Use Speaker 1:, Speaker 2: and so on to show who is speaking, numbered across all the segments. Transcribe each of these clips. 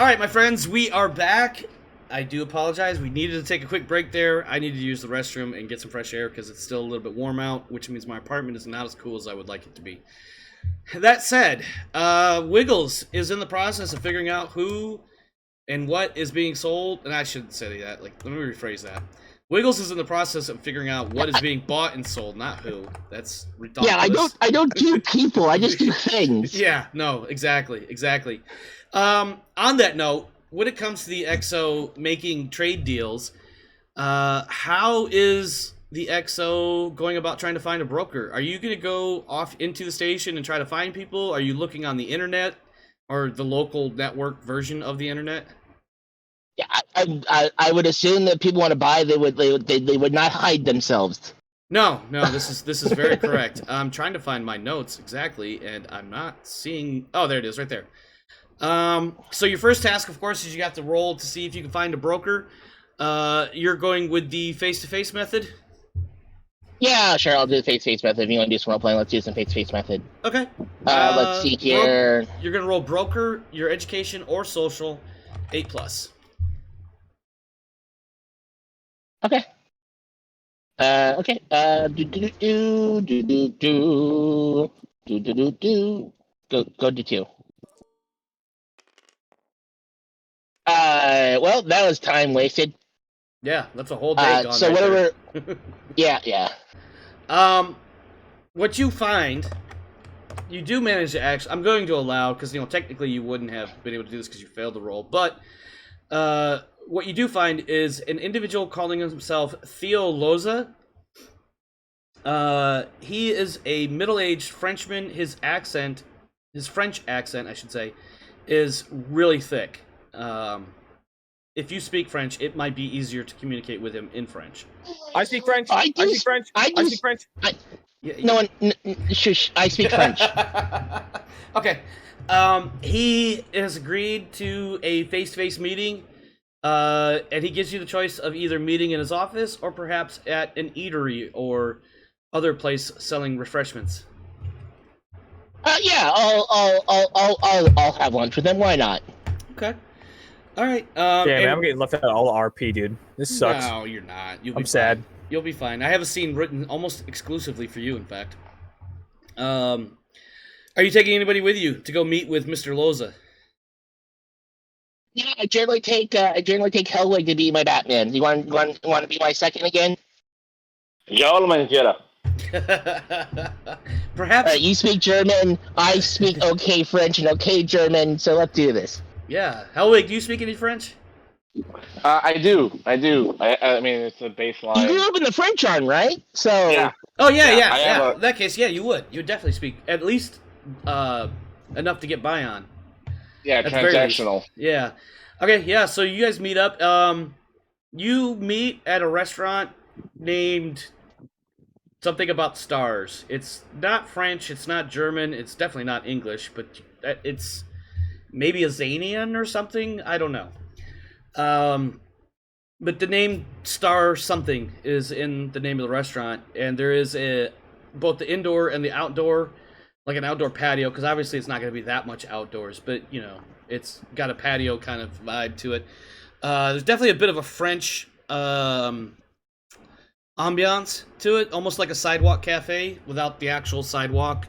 Speaker 1: All right, my friends, we are back. I do apologize. We needed to take a quick break there. I needed to use the restroom and get some fresh air because it's still a little bit warm out, which means my apartment is not as cool as I would like it to be. That said, Wiggles is in the process of figuring out who and what is being sold. And I shouldn't say that. Let me rephrase that. Wiggles is in the process of figuring out what is being bought and sold, not who. That's ridiculous.
Speaker 2: Yeah, I don't do people. I just do things.
Speaker 1: Yeah, no, exactly. On that note, when it comes to the XO making trade deals, how is the XO going about trying to find a broker? Are you going to go off into the station and try to find people? Are you looking on the internet or the local network version of the internet?
Speaker 2: Yeah, I would assume that people want to buy. They would not hide themselves.
Speaker 1: No, this is very correct. I'm trying to find my notes exactly, and I'm not seeing. Oh, there it is, right there. So your first task, of course, is you have to roll to see if you can find a broker. You're going with the face-to-face method?
Speaker 2: Yeah, sure. I'll do the face-to-face method. If you want to do some role playing, let's do some face-to-face method.
Speaker 1: Okay.
Speaker 2: Let's see here.
Speaker 1: You're gonna roll broker, your education or social, 8+.
Speaker 2: Okay. Okay. Go do 2. Well, that was time wasted.
Speaker 1: Yeah, that's a whole day gone.
Speaker 2: So
Speaker 1: right
Speaker 2: whatever.
Speaker 1: there.
Speaker 2: Yeah.
Speaker 1: What you find, you do manage to actually. I'm going to allow because technically you wouldn't have been able to do this because you failed the roll, but what you do find is an individual calling himself Theo Loza. He is a middle-aged Frenchman. His French accent, I should say, is really thick. If you speak French, it might be easier to communicate with him in French.
Speaker 3: I speak French. I speak French. I speak French.
Speaker 2: Shush. I speak French.
Speaker 1: Okay. He has agreed to a face-to-face meeting, and he gives you the choice of either meeting in his office or perhaps at an eatery or other place selling refreshments.
Speaker 2: Yeah. I'll have lunch with him. Why not?
Speaker 1: Okay. All right.
Speaker 3: Damn, I'm getting left out of all the RP, dude. This sucks.
Speaker 1: No, you're not.
Speaker 3: I'm sad.
Speaker 1: You'll be fine. I have a scene written almost exclusively for you, in fact. Are you taking anybody with you to go meet with Mr. Loza?
Speaker 2: Yeah, I generally take Hellwig to be my Batman. You want to be my second again?
Speaker 4: Yo lo menciono.
Speaker 1: Perhaps.
Speaker 2: You speak German. I speak okay French and okay German. So let's do this.
Speaker 1: Yeah, Hellwig, do you speak any French?
Speaker 4: I do. I mean, it's a baseline.
Speaker 2: You grew up in the French arm, right? So.
Speaker 1: Yeah. Oh yeah.
Speaker 4: A...
Speaker 1: In that case, yeah, you would. You would definitely speak at least enough to get by on.
Speaker 4: Yeah, transactional.
Speaker 1: Yeah. Okay. Yeah. So you guys meet up. You meet at a restaurant named something about stars. It's not French. It's not German. It's definitely not English. But it's maybe a Zanian or something. I don't know. But the name Star something is in the name of the restaurant, and there is both the indoor and the outdoor, like an outdoor patio, because obviously it's not going to be that much outdoors, but it's got a patio kind of vibe to it. There's definitely a bit of a French ambiance to it, almost like a sidewalk cafe without the actual sidewalk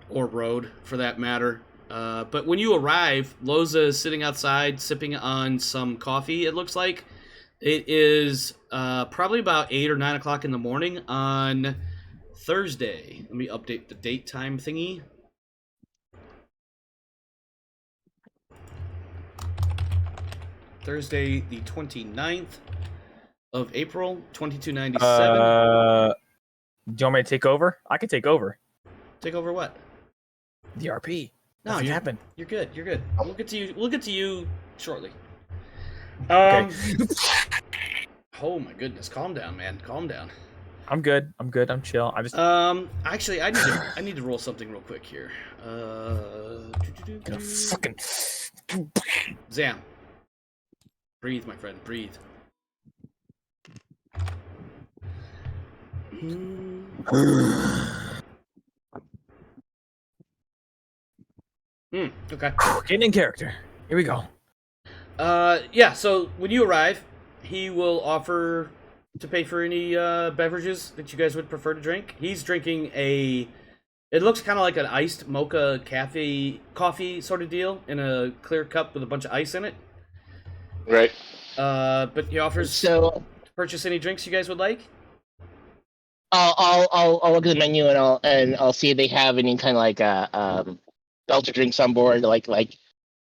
Speaker 1: or road for that matter. But when you arrive, Loza is sitting outside sipping on some coffee, it looks like. It is probably about 8 or 9 o'clock in the morning on Thursday. Let me update the date time thingy. Thursday, the 29th of April, 2297.
Speaker 3: Do you want me to take over? I can take over.
Speaker 1: Take over what?
Speaker 3: The RP.
Speaker 1: No,
Speaker 3: Nothing happened.
Speaker 1: You're good. We'll get to you shortly.
Speaker 3: Okay.
Speaker 1: Oh my goodness, calm down, man. Calm down.
Speaker 3: I'm good. I'm chill.
Speaker 1: Actually, I need to roll something real quick here.
Speaker 3: Gonna fucking
Speaker 1: Zam. Breathe, my friend. Breathe. Okay.
Speaker 3: Getting in character. Here we go.
Speaker 1: Yeah. So when you arrive, he will offer to pay for any beverages that you guys would prefer to drink. He's drinking a. It looks kind of like an iced mocha coffee sort of deal in a clear cup with a bunch of ice in it.
Speaker 4: Right.
Speaker 1: But he offers
Speaker 2: So
Speaker 1: to purchase any drinks you guys would like.
Speaker 2: I'll look at the menu and I'll see if they have any kind of like Belter drinks on board,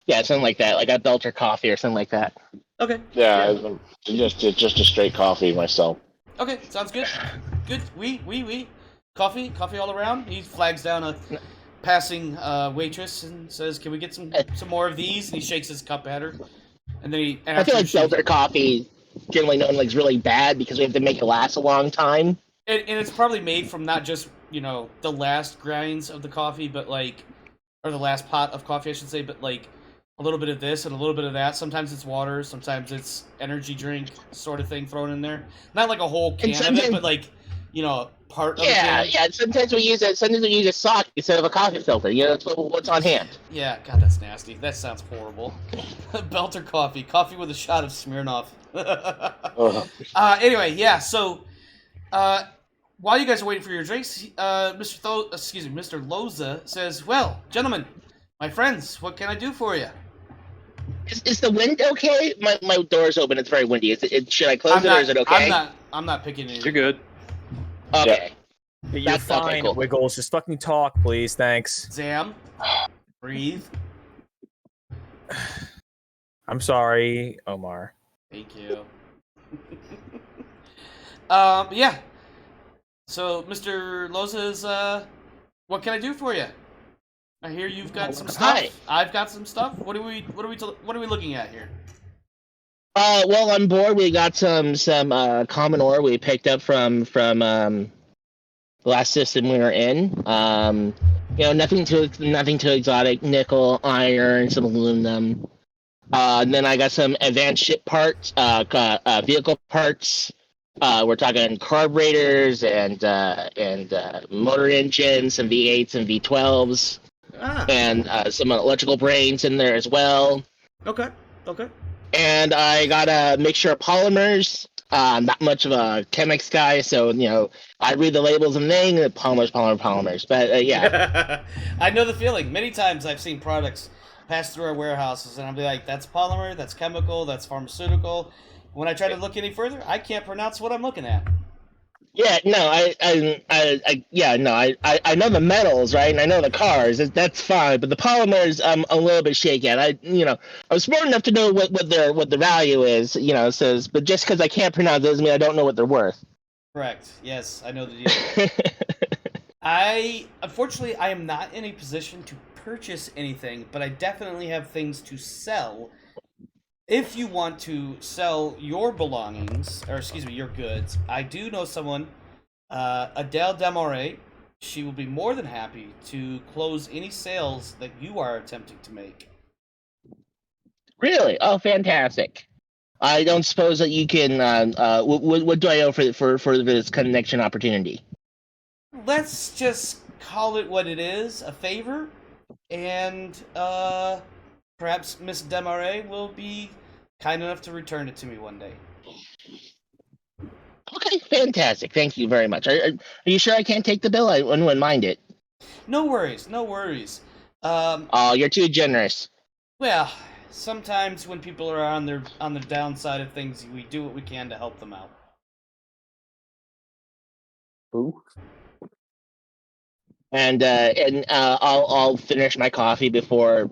Speaker 2: yeah, something like that, like a Belter coffee or something like that.
Speaker 1: Okay.
Speaker 4: Yeah. Just a straight coffee myself.
Speaker 1: Okay, sounds good. Good. We. Coffee all around. He flags down a passing waitress and says, "Can we get some more of these?" And he shakes his cup at her. And then
Speaker 2: I feel like Belter coffee is generally known like really bad because we have to make it last a long time.
Speaker 1: And it's probably made from not just, the last grinds of the coffee, but or the last pot of coffee, I should say, but a little bit of this and a little bit of that. Sometimes it's water, sometimes it's energy drink sort of thing thrown in there. Not like a whole can of it, but part of it.
Speaker 2: Yeah. Sometimes we use a sock instead of a coffee filter. That's what's on hand.
Speaker 1: Yeah, God, that's nasty. That sounds horrible. Belter coffee with a shot of Smirnoff. Anyway, yeah. So, while you guys are waiting for your drinks, Mr. Loza says, "Well, gentlemen, my friends, what can I do for you?"
Speaker 2: Is the wind okay? My door's open. It's very windy. Should I close it or is it okay?
Speaker 1: I'm not picking it.
Speaker 5: You're good.
Speaker 2: Okay.
Speaker 3: You're
Speaker 2: That's
Speaker 3: fine,
Speaker 2: okay, cool.
Speaker 3: Wiggles. Just fucking talk, please. Thanks.
Speaker 1: Zam, breathe.
Speaker 3: I'm sorry, Omar.
Speaker 1: Thank you. Yeah. So, Mr. Loza's, what can I do for you? I hear you've got some stuff.
Speaker 2: Hi.
Speaker 1: I've got some stuff. What are we looking at here?
Speaker 2: Well, on board we got some common ore we picked up from the last system we were in. Nothing too exotic. Nickel, iron, some aluminum. And then I got some advanced ship parts, vehicle parts. We're talking carburetors and motor engines, some V8s and V12s, and some electrical brains in there as well.
Speaker 1: Okay.
Speaker 2: And I got a mixture of polymers. Not much of a chemics guy, so I read the labels and thing. Polymers. But yeah,
Speaker 1: I know the feeling. Many times I've seen products pass through our warehouses, and I'll be like, "That's polymer. That's chemical. That's pharmaceutical." When I try to look any further, I can't pronounce what I'm looking at.
Speaker 2: yeah. No, I know the metals, right? And I know the cars. That's fine. But the polymers, I'm a little bit shaky at. I was smart enough to know what the value is. Says, but just because I can't pronounce it doesn't mean I don't know what they're worth.
Speaker 1: Correct. Yes, I know the deal. Unfortunately, I am not in a position to purchase anything, but I definitely have things to sell. If you want to sell your belongings, or your goods, I do know someone, Adele Damore. She will be more than happy to close any sales that you are attempting to make.
Speaker 2: Really? Oh, fantastic! I don't suppose that you can. What do I owe for this connection opportunity?
Speaker 1: Let's just call it what it is, a favor, and perhaps Miss Damare will be kind enough to return it to me one day.
Speaker 2: Okay, fantastic. Thank you very much. Are you sure I can't take the bill? I wouldn't mind it.
Speaker 1: No worries.
Speaker 2: Oh, you're too generous.
Speaker 1: Well, sometimes when people are on the downside of things, we do what we can to help them out.
Speaker 2: Ooh. And I'll finish my coffee before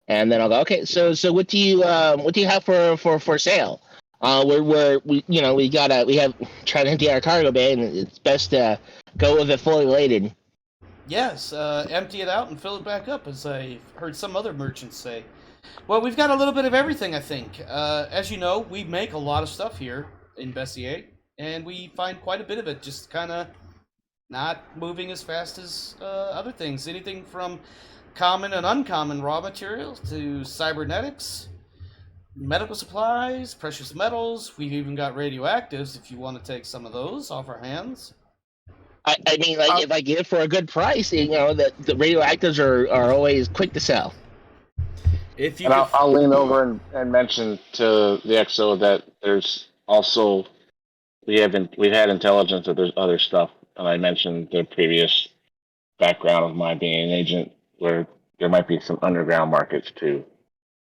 Speaker 2: and then I'll go, okay, so what do you have for sale? We have tried to empty our cargo bay, and it's best to go with it fully laden.
Speaker 1: Yes, empty it out and fill it back up, as I heard some other merchants say. Well, we've got a little bit of everything, I think. As you know, we make a lot of stuff here in Bessier, and we find quite a bit of it just kind of not moving as fast as other things. Anything from common and uncommon raw materials to cybernetics, medical supplies, precious metals. We've even got radioactives if you want to take some of those off our hands.
Speaker 2: I mean, if I get it for a good price, the radioactives are always quick to sell.
Speaker 1: If you
Speaker 4: And
Speaker 1: could,
Speaker 4: I'll lean over and mention to the XO that there's also we've had intelligence that there's other stuff, and I mentioned the previous background of my being an agent where there might be some underground markets to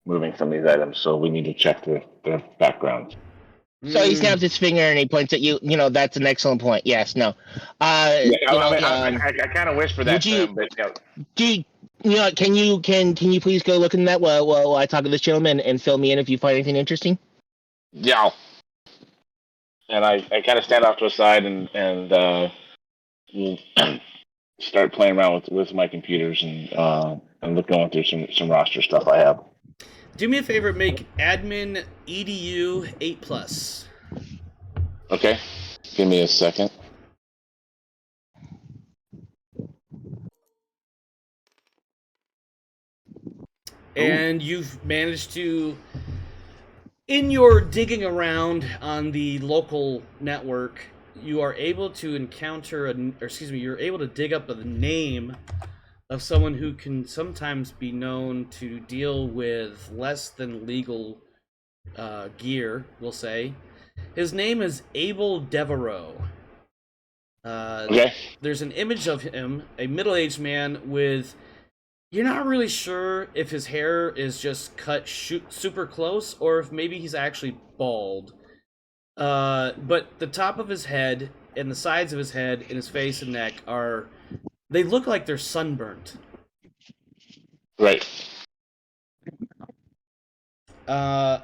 Speaker 4: moving some of these items. So we need to check their backgrounds.
Speaker 2: So he snaps his finger and he points at you. You know, that's an excellent point. Yes, no.
Speaker 4: Yeah,
Speaker 2: You know,
Speaker 4: I kind of wish for that,
Speaker 2: would you-
Speaker 4: but
Speaker 2: do you know? Can you please go look in that while I talk to this gentleman and fill me in if you find anything interesting?
Speaker 4: yeah. And I kind of stand off to a side and we'll start playing around with my computers and look going through some roster stuff I have.
Speaker 1: do me a favor, make admin edu 8+.
Speaker 4: Okay, give me a second.
Speaker 1: And you've managed to, in your digging around on the local network, you are able to encounter you're able to dig up the name of someone who can sometimes be known to deal with less than legal gear, we'll say. His name is Abel Devereaux.
Speaker 4: Okay.
Speaker 1: There's an image of him, a middle-aged man with... You're not really sure if his hair is just cut super close or if maybe he's actually bald. But the top of his head and the sides of his head and his face and neck they look like they're sunburnt.
Speaker 4: Right.
Speaker 1: I'm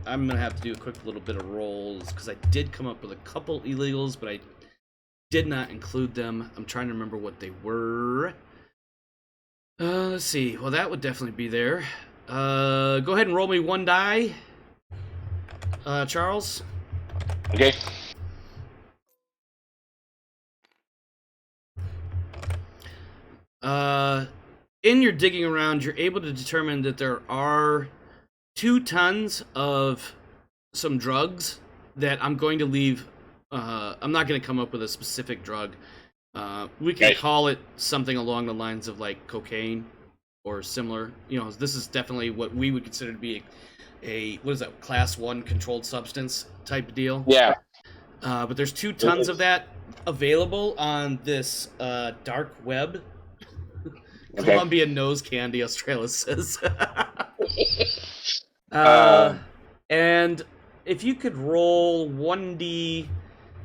Speaker 1: gonna have to do a quick little bit of rolls because I did come up with a couple illegals, but I did not include them. I'm trying to remember what they were. Let's see. Well, that would definitely be there. Go ahead and roll me one die, Charles.
Speaker 4: Okay.
Speaker 1: In your digging around, you're able to determine that there are 2 tons of some drugs that I'm going to leave. I'm not going to come up with a specific drug. We can call it something along the lines of like cocaine or similar. You know, this is definitely what we would consider to be a what is that, class 1 controlled substance type deal.
Speaker 4: Yeah.
Speaker 1: But there's 2 tons of that available on this dark web.
Speaker 4: Okay.
Speaker 1: Colombian nose candy, Australis says. And if you could roll 1d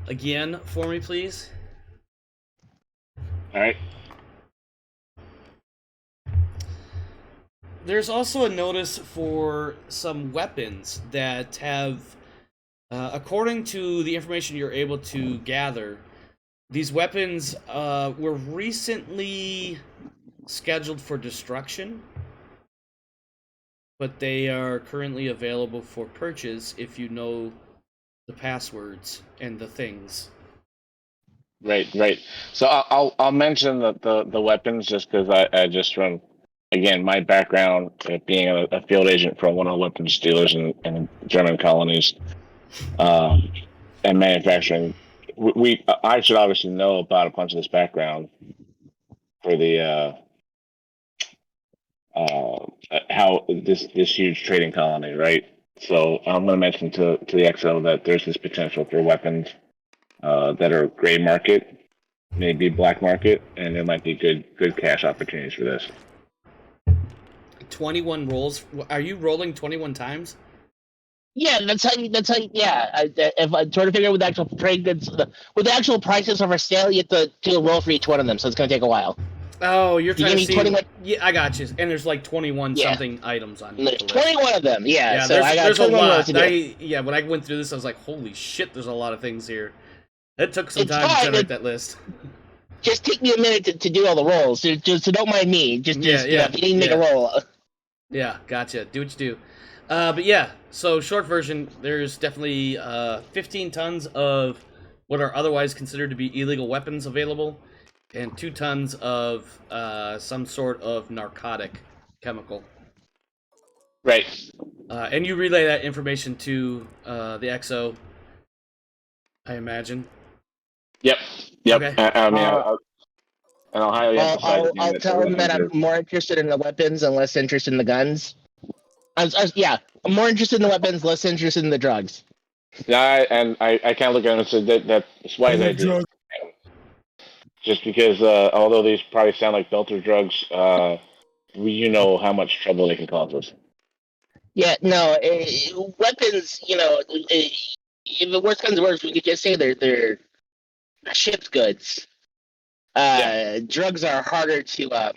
Speaker 1: again for me, please.
Speaker 4: All right.
Speaker 1: There's also a notice for some weapons that have, according to the information you're able to gather, these weapons were recently scheduled for destruction, but they are currently available for purchase if you know the passwords and the things.
Speaker 4: Right. So I'll mention the weapons just because I just from again my background being a field agent for one of the weapons dealers in German colonies, and manufacturing. I should obviously know about a bunch of this background for the how this huge trading colony, right? So I'm going to mention to the XO that there's this potential for weapons that are gray market, maybe black market, and there might be good cash opportunities for this.
Speaker 1: 21 rolls. Are you rolling 21 times?
Speaker 2: Yeah, that's how. Yeah, if I try to figure out what the actual trade goods, with the actual prices of our sale, you have to do a roll for each one of them, so it's going to take a while.
Speaker 1: Oh, you're trying to see.
Speaker 2: 21?
Speaker 1: Yeah, I got you. And there's like 21 something items on
Speaker 2: There's
Speaker 1: the list.
Speaker 2: 21 of them. Yeah, so
Speaker 1: there's,
Speaker 2: I got
Speaker 1: there's a
Speaker 2: 21 rolls
Speaker 1: lot.
Speaker 2: to do.
Speaker 1: When I went through this, I was like, holy shit, there's a lot of things here. It took some
Speaker 2: It's
Speaker 1: time to
Speaker 2: fine,
Speaker 1: generate that list.
Speaker 2: Just take me a minute to do all the rolls. So don't mind me. Just you know, if you need to make a roll.
Speaker 1: Yeah, gotcha. Do what you do. But yeah, so short version, there's definitely 15 tons of what are otherwise considered to be illegal weapons available, and 2 tons of some sort of narcotic chemical.
Speaker 4: Right.
Speaker 1: And you relay that information to the XO, I imagine.
Speaker 4: Yep.
Speaker 1: Okay.
Speaker 4: I mean, and I'll highly emphasize again
Speaker 2: I'll
Speaker 4: that
Speaker 2: tell him that I'm more interested in the weapons and less interested in the guns. Yeah, I'm more interested in the weapons, less interested in the drugs.
Speaker 4: Yeah, I can't look at him and say that's why they do. Just because, although these probably sound like belter drugs, you know how much trouble they can cause us.
Speaker 2: Yeah, no, weapons. If the worst comes to worst, we could just say they're shipped goods. Drugs are harder to.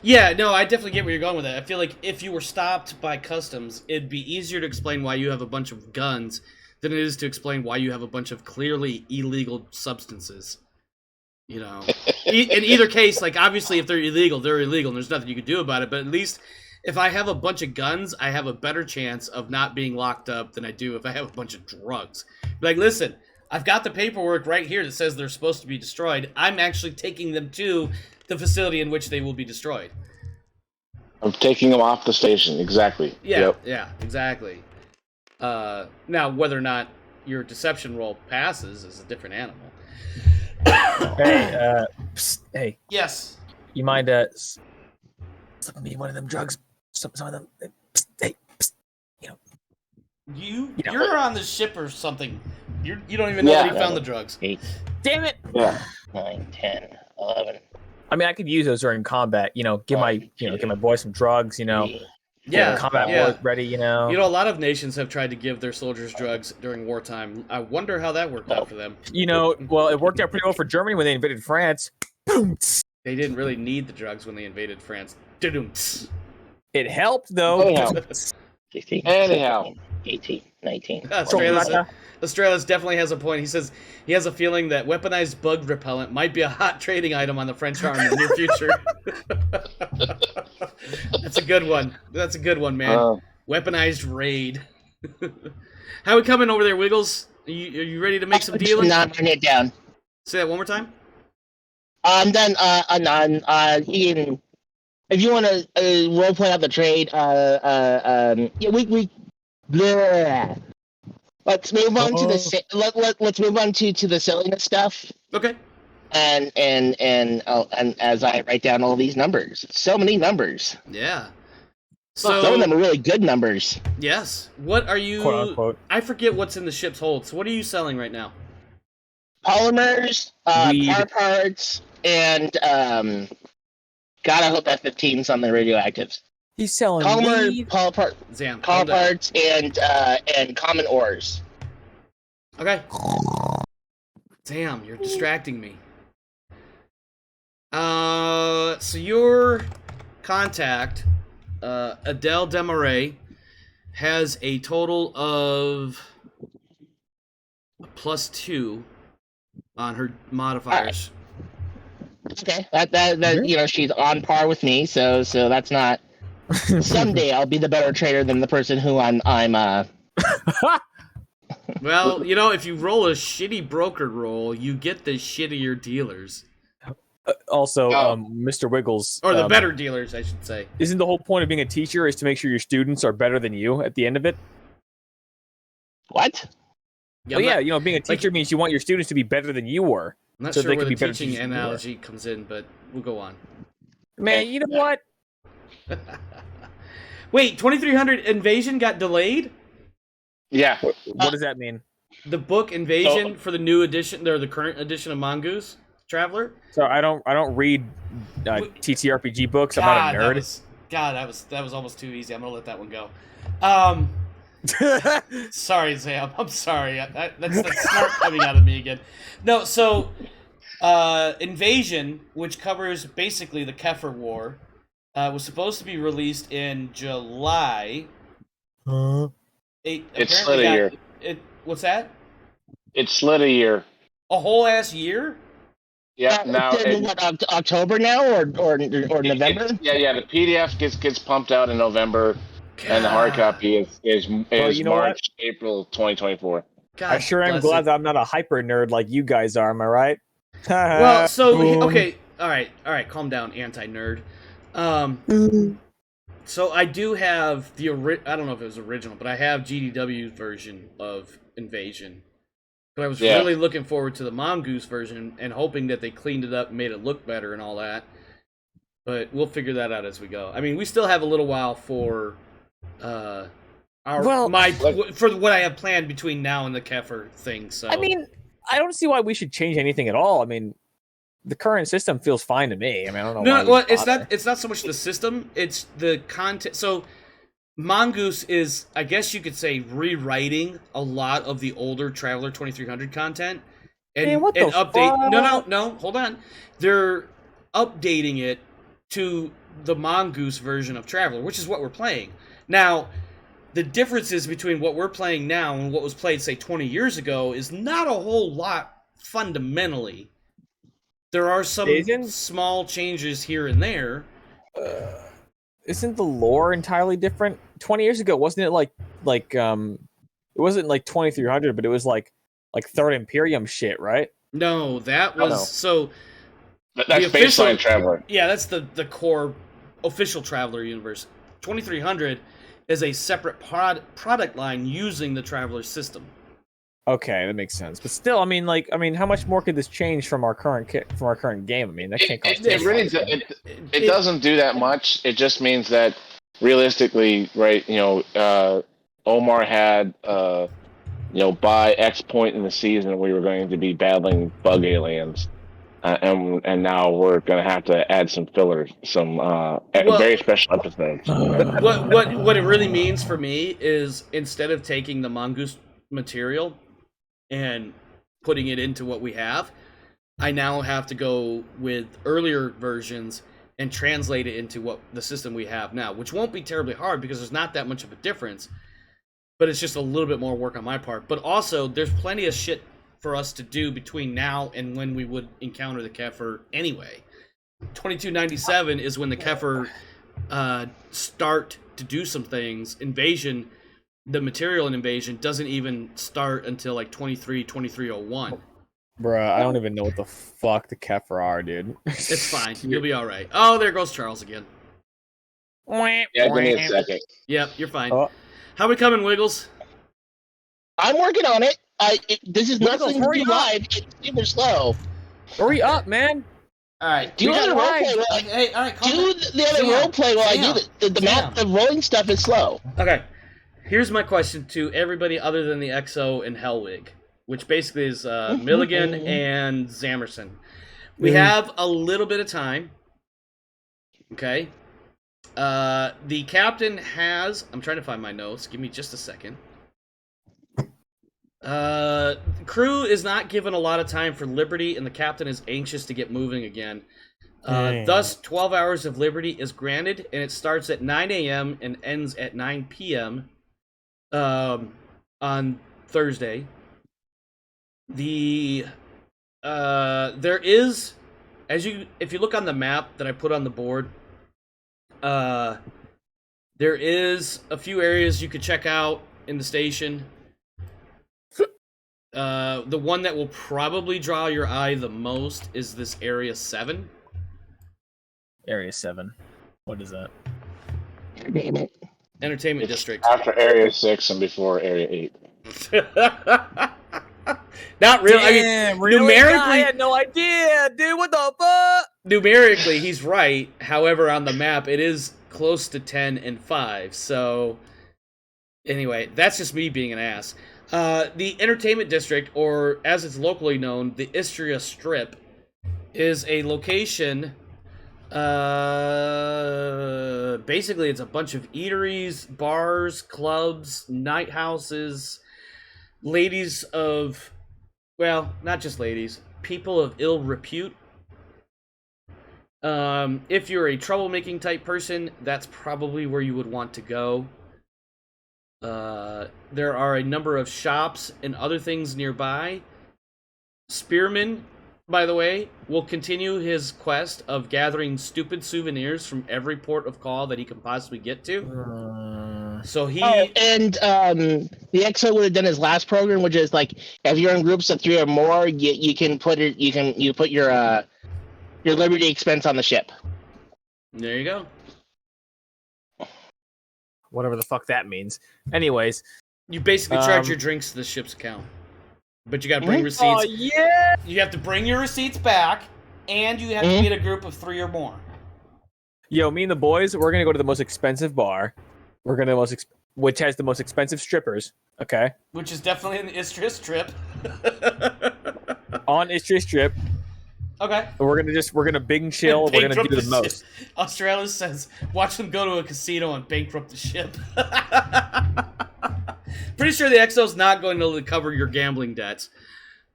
Speaker 1: Yeah, no, I definitely get where you're going with that. I feel like if you were stopped by customs, it'd be easier to explain why you have a bunch of guns than it is to explain why you have a bunch of clearly illegal substances. In either case, like, obviously if they're illegal, and there's nothing you can do about it, but at least if I have a bunch of guns, I have a better chance of not being locked up than I do if I have a bunch of drugs. Like, listen, I've got the paperwork right here that says they're supposed to be destroyed. I'm actually taking them to the facility in which they will be destroyed.
Speaker 4: I'm taking them off the station, exactly.
Speaker 1: Yeah, exactly. Now, whether or not your deception roll passes is a different animal.
Speaker 3: Hey, hey,
Speaker 1: Yes.
Speaker 3: you mind slipping me one of them drugs? Some of them. Hey,
Speaker 1: You're on the ship or something. You don't even know that he found the drugs.
Speaker 2: 8,
Speaker 3: damn it!
Speaker 4: Yeah.
Speaker 2: 9, 10, 11.
Speaker 3: I mean, I could use those during combat. Give my boy some drugs.
Speaker 1: Yeah,
Speaker 3: combat work ready.
Speaker 1: A lot of nations have tried to give their soldiers drugs during wartime. I wonder how that worked out for them.
Speaker 3: Well, it worked out pretty well for Germany when they invaded France. Boom.
Speaker 1: They didn't really need the drugs when they invaded France. Dudum.
Speaker 3: It helped though.
Speaker 4: Anyhow.
Speaker 2: 16,
Speaker 4: Anyhow.
Speaker 2: 17, 18, 19.
Speaker 1: Australis definitely has a point. He says he has a feeling that weaponized bug repellent might be a hot trading item on the French army in the near future. That's a good one, man. Weaponized raid. How we coming over there, Wiggles? Are you ready to make some dealing?
Speaker 2: Not writing it down.
Speaker 1: Say that one more time.
Speaker 2: Then Ian, if you want to role play out the trade, we bleh. Let's move on to the let's move on to the silliness stuff.
Speaker 1: Okay.
Speaker 2: And as I write down all these numbers, so many numbers.
Speaker 1: Yeah.
Speaker 2: So some of them are really good numbers.
Speaker 1: Yes. What are you?
Speaker 3: Quote unquote.
Speaker 1: I forget what's in the ship's hold. So what are you selling right now?
Speaker 2: Polymers,
Speaker 3: Weed.
Speaker 2: car parts, and God, I hope F-15's on the radioactives.
Speaker 3: He's selling
Speaker 2: Polymer,
Speaker 3: weed.
Speaker 2: car
Speaker 1: Zam. calm down.
Speaker 2: parts, and common ores.
Speaker 1: Okay. Damn, you're distracting me. So your contact, Adele Demaray, has a total of +2 on her modifiers.
Speaker 2: Okay, that she's on par with me, so that's not. Someday I'll be the better trader than the person who I'm.
Speaker 1: Well, if you roll a shitty broker roll, you get the shittier dealers.
Speaker 3: Also, Mr. Wiggles,
Speaker 1: Or the better dealers, I should say.
Speaker 3: Isn't the whole point of being a teacher is to make sure your students are better than you at the end of it?
Speaker 2: What?
Speaker 1: Yeah,
Speaker 3: being a teacher means you want your students to be better than you were.
Speaker 1: I'm not
Speaker 3: so
Speaker 1: sure
Speaker 3: they
Speaker 1: where
Speaker 3: could
Speaker 1: the
Speaker 3: be better
Speaker 1: teaching
Speaker 3: teachers than you were.
Speaker 1: analogy comes in, but we'll go on.
Speaker 3: Man, you know what?
Speaker 1: Wait, 2300 Invasion got delayed?
Speaker 4: Yeah.
Speaker 3: What does that mean?
Speaker 1: The book Invasion for the new edition, or the current edition of Mongoose Traveler?
Speaker 3: So I don't read TTRPG books. I'm not a nerd.
Speaker 1: That was almost too easy. I'm gonna let that one go. Sorry, Sam. I'm sorry. That's smart coming out of me again. No, so Invasion, which covers basically the Kefir War, was supposed to be released in July.
Speaker 4: It slid a year.
Speaker 1: What's that?
Speaker 4: It slid a year.
Speaker 1: A whole ass year?
Speaker 4: Yeah. Now
Speaker 2: October now or November?
Speaker 4: The PDF gets pumped out in November. God. And the hard copy is March, April 2024.
Speaker 1: God,
Speaker 3: I sure am glad that I'm not a hyper nerd like you guys are. Am I right?
Speaker 1: Well, so okay, all right, calm down, anti-nerd. So I do have I don't know if it was original, but I have GDW's version of Invasion. But I was
Speaker 4: Yeah.
Speaker 1: really looking forward to the Mongoose version and hoping that they cleaned it up and made it look better and all that. But we'll figure that out as we go. I mean, we still have a little while for for what I have planned between now and the Kefir thing. So
Speaker 5: I mean, I don't see why we should change anything at all. I mean, the current system feels fine to me. I mean, I don't know.
Speaker 1: no,
Speaker 5: why
Speaker 1: well,
Speaker 5: we bother.
Speaker 1: it's not so much the system; it's the content. So Mongoose is, I guess you could say, rewriting a lot of the older Traveler 2300 content and,
Speaker 5: Man, what the
Speaker 1: update.
Speaker 5: fuck?
Speaker 1: No, hold on. They're updating it to the Mongoose version of Traveler, which is what we're playing now. The differences between what we're playing now and what was played, say, 20 years ago is not a whole lot fundamentally. There are some small changes here and there.
Speaker 5: Isn't the lore entirely different? 20 years ago, wasn't it like it wasn't like 2300, but it was like Third Imperium shit, right?
Speaker 1: No, that
Speaker 5: No.
Speaker 1: was so.
Speaker 4: That's
Speaker 1: the official-
Speaker 4: baseline Traveler.
Speaker 1: Yeah, that's the core official Traveler universe. 2300 is a separate product line using the Traveler system.
Speaker 5: Okay, that makes sense. But still, I mean, how much more could this change from our current game? I mean, that can't cost.
Speaker 4: It really it doesn't do that much. It just means that realistically, right? Omar had by X point in the season we were going to be battling bug aliens, and now we're going to have to add some fillers, some very special episodes.
Speaker 1: What it really means for me is instead of taking the Mongoose material and putting it into what we have, I now have to go with earlier versions and translate it into what the system we have now, which won't be terribly hard because there's not that much of a difference, but it's just a little bit more work on my part. But also, there's plenty of shit for us to do between now and when we would encounter the Kefir anyway. 2297 is when the Kefir start to do some things. Invasion, the material in Invasion doesn't even start until like 2301.
Speaker 5: Bruh, I don't even know what the fuck the Kefir are, dude.
Speaker 1: It's fine. You'll be all right. Oh, there goes Charles again.
Speaker 4: Yeah, give me a second.
Speaker 1: Yep, you're fine.
Speaker 5: Oh.
Speaker 1: How we coming, Wiggles?
Speaker 2: I'm working on it. This is
Speaker 5: Wiggles,
Speaker 2: nothing to
Speaker 5: hurry
Speaker 2: do
Speaker 5: up.
Speaker 2: live. It's super slow.
Speaker 5: Hurry up, man.
Speaker 1: All right.
Speaker 2: Do
Speaker 5: We
Speaker 2: other
Speaker 5: got
Speaker 2: roleplay.
Speaker 5: live.
Speaker 1: Hey, all right. Calm
Speaker 2: Do
Speaker 1: down.
Speaker 2: the other
Speaker 1: Damn.
Speaker 2: roleplay while I do the map. The rolling stuff is slow.
Speaker 1: Okay. Here's my question to everybody other than the XO and Hellwig, which basically is Milligan and Zamerson. We have a little bit of time. Okay. The captain has... I'm trying to find my notes. Give me just a second. Crew is not given a lot of time for Liberty, and the captain is anxious to get moving again. Thus, 12 hours of Liberty is granted, and it starts at 9 a.m. and ends at 9 p.m. On Thursday. There is, if you look on the map that I put on the board, there is a few areas you could check out in the station. The one that will probably draw your eye the most is this Area 7.
Speaker 5: Area 7. What is that?
Speaker 2: Damn it.
Speaker 1: Entertainment
Speaker 4: It's
Speaker 1: District.
Speaker 4: after Area 6 and before Area 8.
Speaker 1: Not really. I mean,
Speaker 5: Damn, really?
Speaker 1: numerically,
Speaker 5: I had no idea, dude. What the fuck?
Speaker 1: numerically, he's right. However, on the map, it is close to 10 and 5. So, anyway, that's just me being an ass. The Entertainment District, or as it's locally known, the Istria Strip, is a location. Basically, it's a bunch of eateries, bars, clubs, night houses, ladies of, well, not just ladies, people of ill repute. If you're a troublemaking type person, that's probably where you would want to go. There are a number of shops and other things nearby. Spearman, by the way, will continue his quest of gathering stupid souvenirs from every port of call that he can possibly get to. So he...
Speaker 2: Oh, and the XO would have done his last program, which is like if you're in groups of 3 or more, you can put it. You put your Liberty expense on the ship.
Speaker 1: There you go.
Speaker 5: Whatever the fuck that means. Anyways,
Speaker 1: You basically charge your drinks to the ship's account. but you got to bring
Speaker 2: Mhm.
Speaker 1: receipts.
Speaker 5: Oh yeah.
Speaker 1: You have to bring your receipts back, and you have to
Speaker 2: Mhm.
Speaker 1: be in a group of 3 or more.
Speaker 5: Yo, me and the boys, we're gonna go to the most expensive bar. We're gonna which has the most expensive strippers. Okay,
Speaker 1: Which is definitely an Istria Strip.
Speaker 5: on Istria Strip.
Speaker 1: Okay.
Speaker 5: We're gonna big and chill. We're gonna
Speaker 1: Bankrupt
Speaker 5: do the
Speaker 1: ship.
Speaker 5: most.
Speaker 1: Australis says, watch them go to a casino and bankrupt the ship. Pretty sure the XO's not going to cover your gambling debts.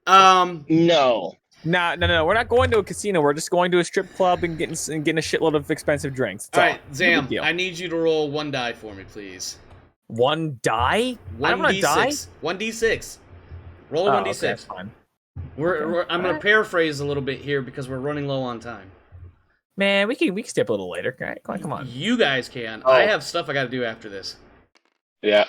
Speaker 2: No.
Speaker 5: No. We're not going to a casino. We're just going to a strip club and getting a shitload of expensive drinks. That's
Speaker 1: All
Speaker 5: all.
Speaker 1: right,
Speaker 5: No big
Speaker 1: Zam,
Speaker 5: deal.
Speaker 1: I need you to roll 1 die for me, please.
Speaker 5: One die? I don't want to die.
Speaker 1: 1d6. 1d6. Roll a
Speaker 5: Oh,
Speaker 1: 1d6.
Speaker 5: okay, that's fine.
Speaker 1: I'm going to paraphrase a little bit here because we're running low on time.
Speaker 5: Man, we can stay up a little later. All right, come on.
Speaker 1: You guys can.
Speaker 4: Oh.
Speaker 1: I have stuff I got to do after this.
Speaker 4: Yeah.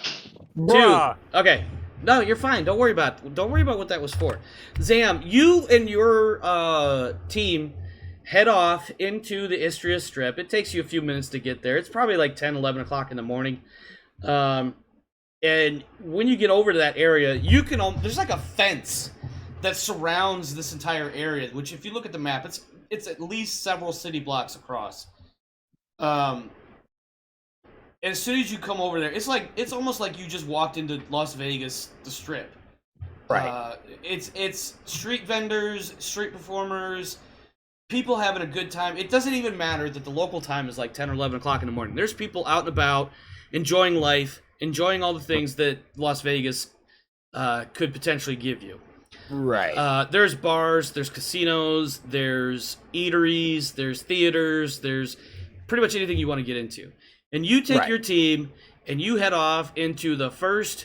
Speaker 5: 2.
Speaker 1: Okay. No, you're fine. Don't worry about what that was for. Zam, you and your team head off into the Istria Strip. It takes you a few minutes to get there. It's probably like 10, 11 o'clock in the morning. And when you get over to that area, you can there's like a fence that surrounds this entire area, which if you look at the map, it's at least several city blocks across. And as soon as you come over there, it's almost like you just walked into Las Vegas, the Strip.
Speaker 5: Right.
Speaker 1: It's street vendors, street performers, people having a good time. It doesn't even matter that the local time is like 10 or 11 o'clock in the morning. There's people out and about, enjoying life, enjoying all the things that Las Vegas could potentially give you.
Speaker 5: Right.
Speaker 1: There's bars, there's casinos, there's eateries, there's theaters, there's pretty much anything you want to get into. And you take
Speaker 5: Right.
Speaker 1: your team and you head off into the first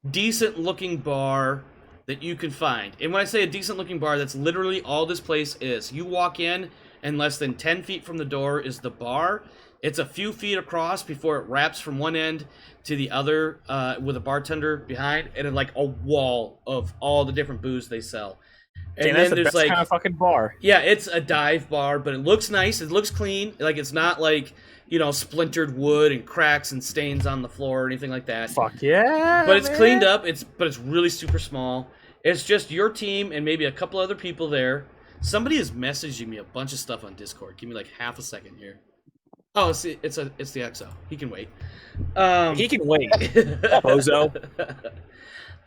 Speaker 1: decent looking bar that you can find. And when I say a decent looking bar, that's literally all this place is. You walk in and less than 10 feet from the door is the bar. It's a few feet across before it wraps from one end to the other with a bartender behind, and then like a wall of all the different booze they sell. And
Speaker 5: Damn, that's
Speaker 1: then
Speaker 5: the
Speaker 1: there's
Speaker 5: best
Speaker 1: like,
Speaker 5: kind of fucking bar.
Speaker 1: yeah, it's a dive bar, but it looks nice. It looks clean. Like it's not like, splintered wood and cracks and stains on the floor or anything like that.
Speaker 5: Fuck yeah.
Speaker 1: But it's
Speaker 5: man.
Speaker 1: cleaned up. But it's really super small. It's just your team and maybe a couple other people there. Somebody is messaging me a bunch of stuff on Discord. Give me like half a second here. Oh, it's the XO. He can wait.
Speaker 5: He can wait. Bozo.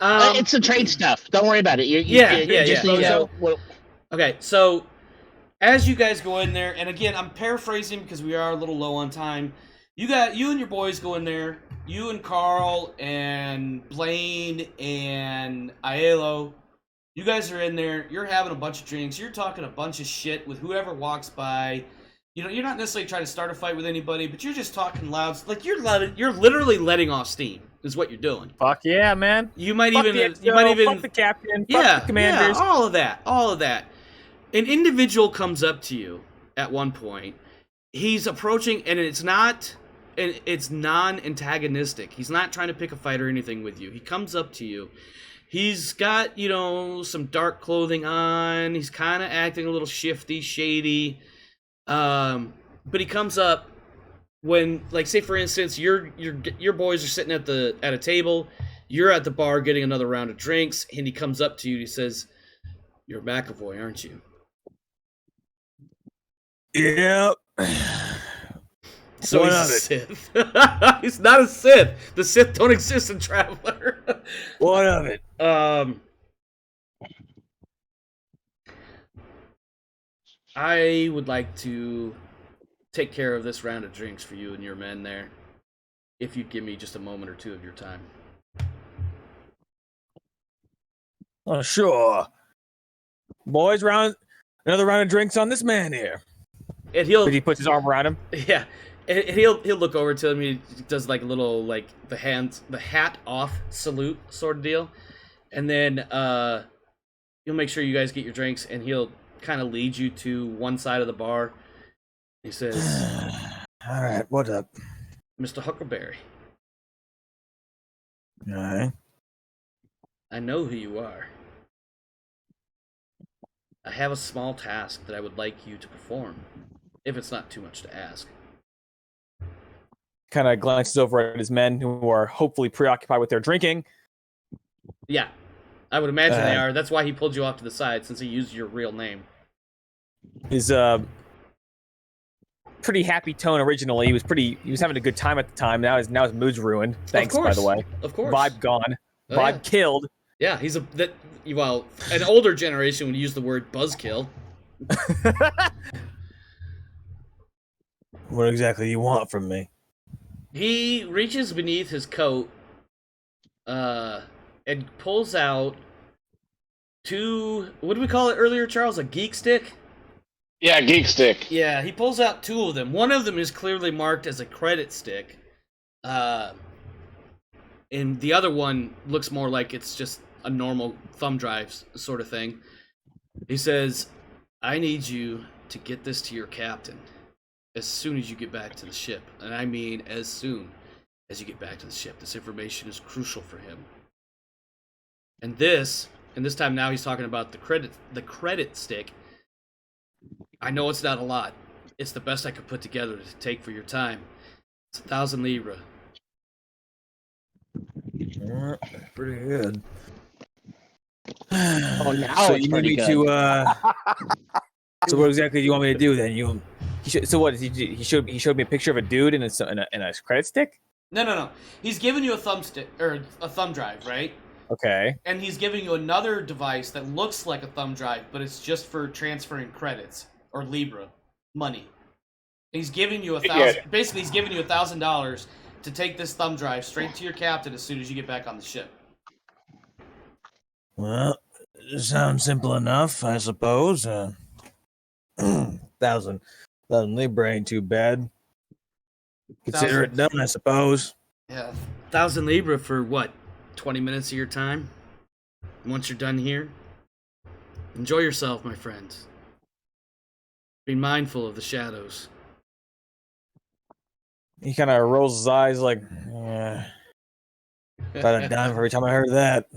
Speaker 2: It's the trade stuff. Don't worry about it. You just
Speaker 1: yeah.
Speaker 2: need to know what-
Speaker 1: Okay, so as you guys go in there, and again, I'm paraphrasing because we are a little low on time. You and your boys go in there. You and Carl and Blaine and Aiello. You guys are in there. You're having a bunch of drinks. You're talking a bunch of shit with whoever walks by. You're not necessarily trying to start a fight with anybody, but you're just talking loud. Like you're literally letting off steam. Is what you're doing.
Speaker 5: Fuck yeah, man.
Speaker 1: You might
Speaker 5: Fuck
Speaker 1: even
Speaker 5: the
Speaker 1: you might
Speaker 5: XO,
Speaker 1: even
Speaker 5: fuck the captain.
Speaker 1: yeah,
Speaker 5: Fuck the commanders.
Speaker 1: yeah, all of that. An individual comes up to you at one point. He's approaching, and it's non-antagonistic. He's not trying to pick a fight or anything with you. He comes up to you. He's got, some dark clothing on. He's kind of acting a little shifty, shady. But he comes up when, like, say for instance, your boys are sitting at a table. You're at the bar getting another round of drinks, and he comes up to you. He says, "You're McAvoy, aren't you?"
Speaker 5: Yep.
Speaker 1: So
Speaker 5: What
Speaker 1: he's
Speaker 5: of
Speaker 1: a
Speaker 5: it?
Speaker 1: Sith. He's not a Sith. The Sith don't exist in Traveler.
Speaker 5: What of it?
Speaker 1: I would like to take care of this round of drinks for you and your men there. If you'd give me just a moment or two of your time.
Speaker 5: Oh, sure. Boys, another round of drinks on this man here.
Speaker 1: And he'll
Speaker 5: He puts his arm around him.
Speaker 1: yeah. And he'll look over to him. He does like a little the hat off salute sort of deal. And then he'll make sure you guys get your drinks, and he'll kind of lead you to one side of the bar. He says,
Speaker 5: All right, what up?
Speaker 1: "Mr. Huckleberry,
Speaker 5: All right.
Speaker 1: I know who you are. I have a small task that I would like you to perform, if it's not too much to ask."
Speaker 5: Kind of glances over at his men who are hopefully preoccupied with their drinking.
Speaker 1: Yeah. I would imagine they are. That's why he pulled you off to the side, since he used your real name.
Speaker 5: His pretty happy tone originally. He was having a good time at the time. Now his mood's ruined. Thanks, by the way.
Speaker 1: Of course.
Speaker 5: Vibe gone.
Speaker 1: Oh,
Speaker 5: Vibe
Speaker 1: yeah.
Speaker 5: killed.
Speaker 1: Yeah, he's well, an older generation would use the word buzzkill.
Speaker 3: What exactly do you want from me?
Speaker 1: He reaches beneath his coat, and pulls out two. What did we call it earlier, Charles? A geek stick?
Speaker 4: Yeah, Geek Stick.
Speaker 1: Yeah, he pulls out two of them. One of them is clearly marked as a credit stick, and the other one looks more like it's just a normal thumb drive sort of thing. He says, "I need you to get this to your captain as soon as you get back to the ship. And I mean as soon as you get back to the ship. This information is crucial for him." And this time now he's talking about the credit stick. "I know it's not a lot. It's the best I could put together to take for your time. It's 1,000 Libra.
Speaker 3: Pretty good.
Speaker 2: Oh, now
Speaker 3: So
Speaker 2: it's
Speaker 3: you need
Speaker 2: pretty
Speaker 3: me
Speaker 2: good.
Speaker 3: to. So what exactly do you want me to do then?
Speaker 5: So what? He showed me a picture of a dude in a credit stick.
Speaker 1: No. He's giving you a thumbstick or a thumb drive, right?
Speaker 5: Okay.
Speaker 1: And he's giving you another device that looks like a thumb drive, but it's just for transferring credits or Libra money. He's giving you Basically, he's giving you $1,000 to take this thumb drive straight to your captain as soon as you get back on the ship.
Speaker 3: Well, it sounds simple enough, I suppose. 1,000 Libra ain't too bad. Consider it done, I suppose.
Speaker 1: Yeah, 1,000 Libra for what? 20 minutes of your time? Once you're done here, enjoy yourself, my friends. Be mindful of the shadows.
Speaker 5: He kind of rolls his eyes like,
Speaker 3: About a dime for every time I heard that.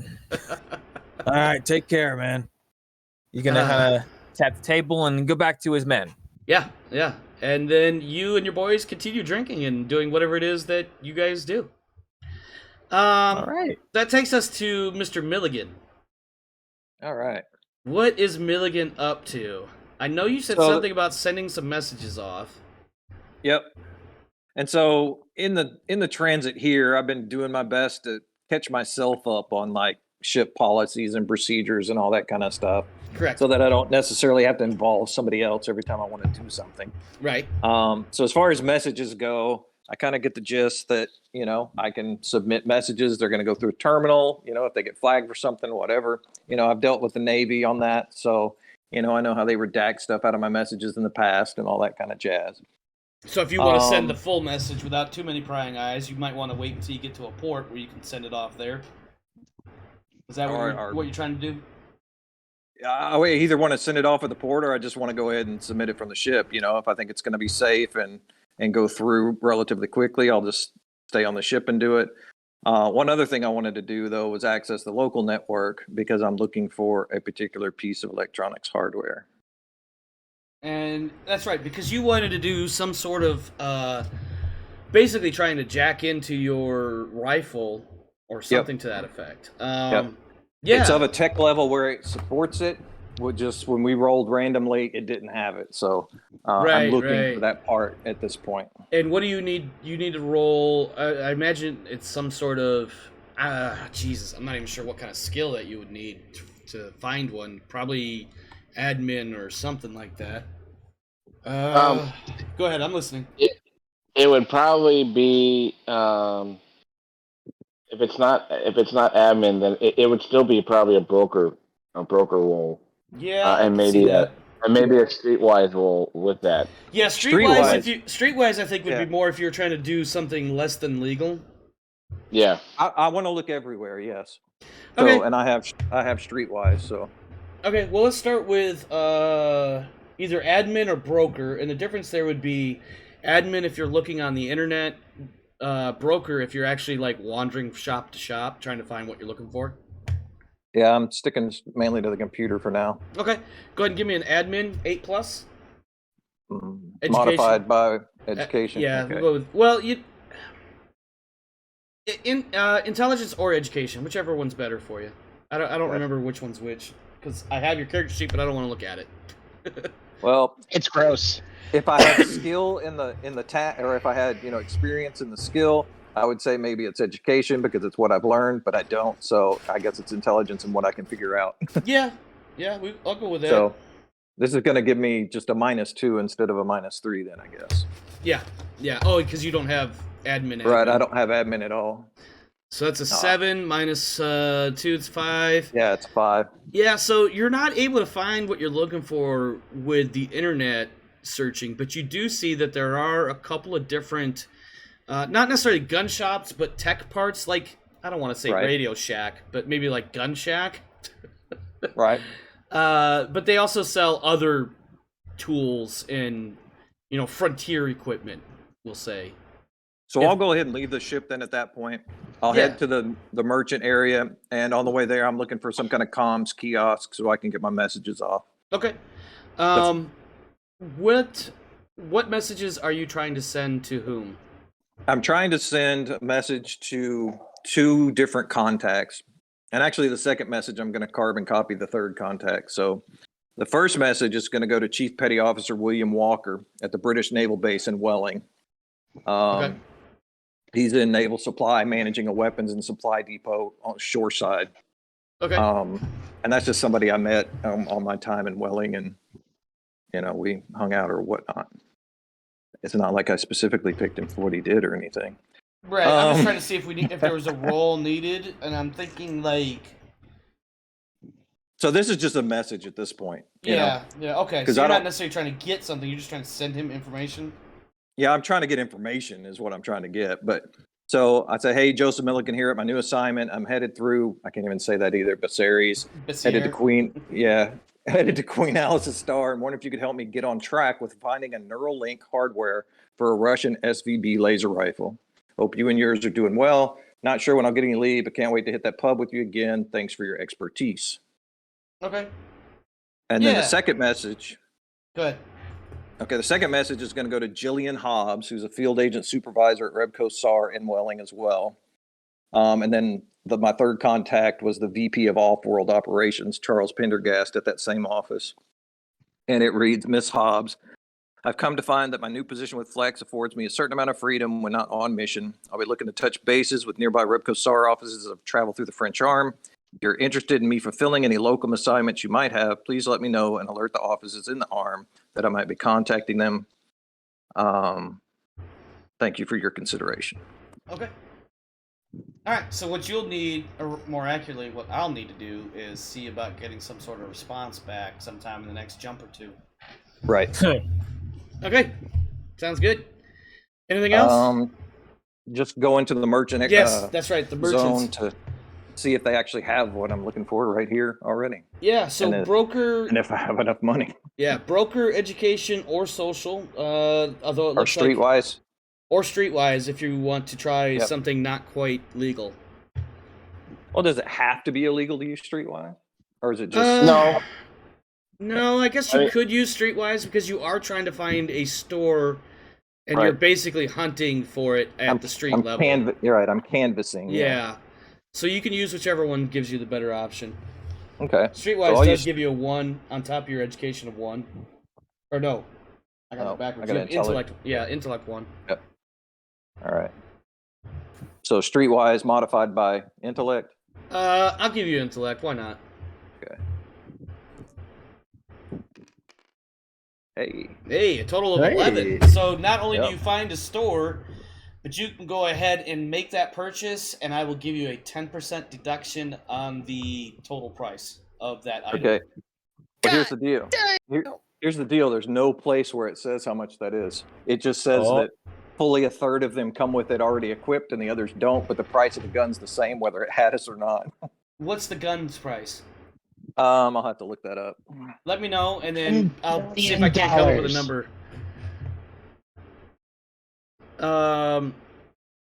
Speaker 3: All right, take care, man.
Speaker 5: he's gonna kind of tap the table and go back to his men.
Speaker 1: Yeah. And then you and your boys continue drinking and doing whatever it is that you guys do.
Speaker 5: All right.
Speaker 1: That takes us to Mr. Milligan.
Speaker 6: All right.
Speaker 1: What is Milligan up to? I know you said
Speaker 6: So-
Speaker 1: something about sending some messages off.
Speaker 6: Yep. And so in the transit here, I've been doing my best to catch myself up on like ship policies and procedures and all that kind of stuff,
Speaker 1: Correct.
Speaker 6: so that I don't necessarily have to involve somebody else every time I want to do something.
Speaker 1: Right.
Speaker 6: So as far as messages go, I kind of get the gist that, I can submit messages. They're going to go through a terminal, if they get flagged for something, whatever. I've dealt with the Navy on that. So, I know how they redact stuff out of my messages in the past and all that kind of jazz.
Speaker 1: So if you want to send the full message without too many prying eyes, you might want to wait until you get to a port where you can send it off there. Is that what you're trying to do?
Speaker 6: I either want to send it off at the port, or I just want to go ahead and submit it from the ship. If I think it's going to be safe and go through relatively quickly, I'll just stay on the ship and do it. One other thing I wanted to do, though, was access the local network because I'm looking for a particular piece of electronics hardware.
Speaker 1: And that's right, because you wanted to do some sort of, basically trying to jack into your rifle or something to that effect. Yeah.
Speaker 6: It's of a tech level where it supports it. Just when we rolled randomly, it didn't have it. So I'm looking for that part at this point.
Speaker 1: And what do you need? You need to roll. I imagine it's some sort of. Jesus, I'm not even sure what kind of skill that you would need to find one. Probably admin or something like that. Go ahead. I'm listening.
Speaker 4: It would probably be if it's not admin, then it would still be probably a broker role.
Speaker 1: Yeah,
Speaker 4: and maybe a streetwise role with that.
Speaker 1: Yeah, streetwise, I think would be more if you're trying to do something less than legal.
Speaker 4: Yeah,
Speaker 6: I want to look everywhere. Yes.
Speaker 1: Okay.
Speaker 6: So, and I have streetwise. So.
Speaker 1: Okay, well, let's start with either admin or broker, and the difference there would be admin if you're looking on the internet, broker if you're actually like wandering shop to shop trying to find what you're looking for.
Speaker 6: Yeah, I'm sticking mainly to the computer for now.
Speaker 1: Okay, go ahead and give me an admin 8+.
Speaker 6: Modified by education.
Speaker 1: Yeah,
Speaker 6: okay.
Speaker 1: we'll go with, intelligence or education, whichever one's better for you. I don't remember which one's which because I have your character sheet, but I don't want to look at it.
Speaker 6: Well,
Speaker 2: It's gross.
Speaker 6: if I had skill in the or if I had experience in the skill, I would say maybe it's education because it's what I've learned, but I don't. So I guess it's intelligence and what I can figure out.
Speaker 1: yeah, I'll go with that.
Speaker 6: So this is going to give me just a -2 instead of a -3 then, I guess.
Speaker 1: Yeah. Oh, because you don't have admin.
Speaker 6: Right, I don't have admin at all.
Speaker 1: So that's a 7 minus 2. It's 5.
Speaker 6: Yeah, it's 5.
Speaker 1: Yeah, so you're not able to find what you're looking for with the internet searching, but you do see that there are a couple of different, not necessarily gun shops, but tech parts. Like I don't want to say
Speaker 6: Right.
Speaker 1: Radio Shack, but maybe like Gun Shack.
Speaker 6: Right.
Speaker 1: But they also sell other tools and frontier equipment. We'll say.
Speaker 6: So
Speaker 1: If-
Speaker 6: I'll go ahead and leave the ship then at that point. I'll
Speaker 1: Yeah.
Speaker 6: head to the merchant area, and on the way there, I'm looking for some kind of comms kiosk so I can get my messages off.
Speaker 1: Okay. What messages are you trying to send to whom?
Speaker 6: I'm trying to send a message to 2 different contacts. And actually, the second message, I'm going to carbon copy the third contact. So the first message is going to go to Chief Petty Officer William Walker at the British Naval Base in Welling.
Speaker 1: Okay.
Speaker 6: He's in Naval Supply, managing a weapons and supply depot on shoreside.
Speaker 1: Okay.
Speaker 6: And that's just somebody I met on my time in Welling, and we hung out or whatnot. It's not like I specifically picked him for what he did or anything.
Speaker 1: Right. I'm just trying to see if there was a role needed, and I'm thinking like.
Speaker 6: So this is just a message at this point. you know?
Speaker 1: Yeah. Okay.
Speaker 6: 'Cause
Speaker 1: So
Speaker 6: I
Speaker 1: you're not
Speaker 6: don't-
Speaker 1: necessarily trying to get something; you're just trying to send him information.
Speaker 6: Yeah, I'm trying to get information is what I'm trying to get. But so I say, hey, Joseph Milliken here at my new assignment. I'm headed through, I can't even say that either, Viserys. Headed to headed to Queen Alice's Star. I'm wondering if you could help me get on track with finding a Neuralink hardware for a Russian SVB laser rifle. Hope you and yours are doing well. Not sure when I'll get any leave, but can't wait to hit that pub with you again. Thanks for your expertise.
Speaker 1: Okay.
Speaker 6: And then
Speaker 1: Yeah.
Speaker 6: the second message.
Speaker 1: Good.
Speaker 6: Okay, the second message is going to go to Jillian Hobbs, who's a field agent supervisor at Rebco SAR in Welling as well. And then my third contact was the VP of Off-World Operations, Charles Pendergast, at that same office. And it reads, Miss Hobbs, I've come to find that my new position with Flex affords me a certain amount of freedom when not on mission. I'll be looking to touch bases with nearby Rebco SAR offices as I've traveled through the French Arm. If you're interested in me fulfilling any locum assignments you might have, please let me know and alert the offices in the Arm that I might be contacting them. Thank you for your consideration.
Speaker 1: Okay. All right. So what you'll need, or more accurately, what I'll need to do is see about getting some sort of response back sometime in the next jump or two.
Speaker 6: Right.
Speaker 1: Okay. Sounds good. Anything else?
Speaker 6: Just go into the merchant
Speaker 1: Yes, that's right. The
Speaker 6: zone
Speaker 1: merchants.
Speaker 6: to see if they actually have what I'm looking for right here already,
Speaker 1: Yeah. So
Speaker 6: and then-
Speaker 1: broker.
Speaker 6: and if I have enough money.
Speaker 1: Yeah, broker, education, or social. Although it
Speaker 6: Or
Speaker 1: looks like,
Speaker 6: streetwise.
Speaker 1: or streetwise, if you want to try
Speaker 6: Yep.
Speaker 1: something not quite legal.
Speaker 6: Well, does it have to be illegal to use streetwise, or is it just
Speaker 1: Uh, No, I guess you
Speaker 4: I mean-
Speaker 1: could use streetwise because you are trying to find a store, and
Speaker 6: Right.
Speaker 1: you're basically hunting for it at the street
Speaker 6: I'm
Speaker 1: level.
Speaker 6: You're right. I'm canvassing.
Speaker 1: Yeah. So you can use whichever one gives you the better option.
Speaker 6: Okay.
Speaker 1: Streetwise
Speaker 6: I'll
Speaker 1: does
Speaker 6: use-
Speaker 1: give you a 1 on top of your education of 1. Or no. I got
Speaker 6: Oh,
Speaker 1: it backwards.
Speaker 6: I got
Speaker 1: You have
Speaker 6: intellect.
Speaker 1: intellect. Yeah, intellect 1.
Speaker 6: All right. So streetwise modified by intellect.
Speaker 1: I'll give you intellect. Why not?
Speaker 6: Hey.
Speaker 1: Hey, a total of
Speaker 3: Hey.
Speaker 1: 11. So not only do
Speaker 6: Yep.
Speaker 1: you find a store, but you can go ahead and make that purchase, and I will give you a 10% deduction on the total price of that item.
Speaker 6: Okay. But here's the deal. Here's the deal. There's no place where it says how much that is. It just says
Speaker 3: Oh.
Speaker 6: that fully a third of them come with it already equipped, and the others don't. But the price of the gun's the same whether it has or not.
Speaker 1: What's the gun's price?
Speaker 6: I'll have to look that up.
Speaker 1: Let me know, and then I'll see if I can't come up with a number.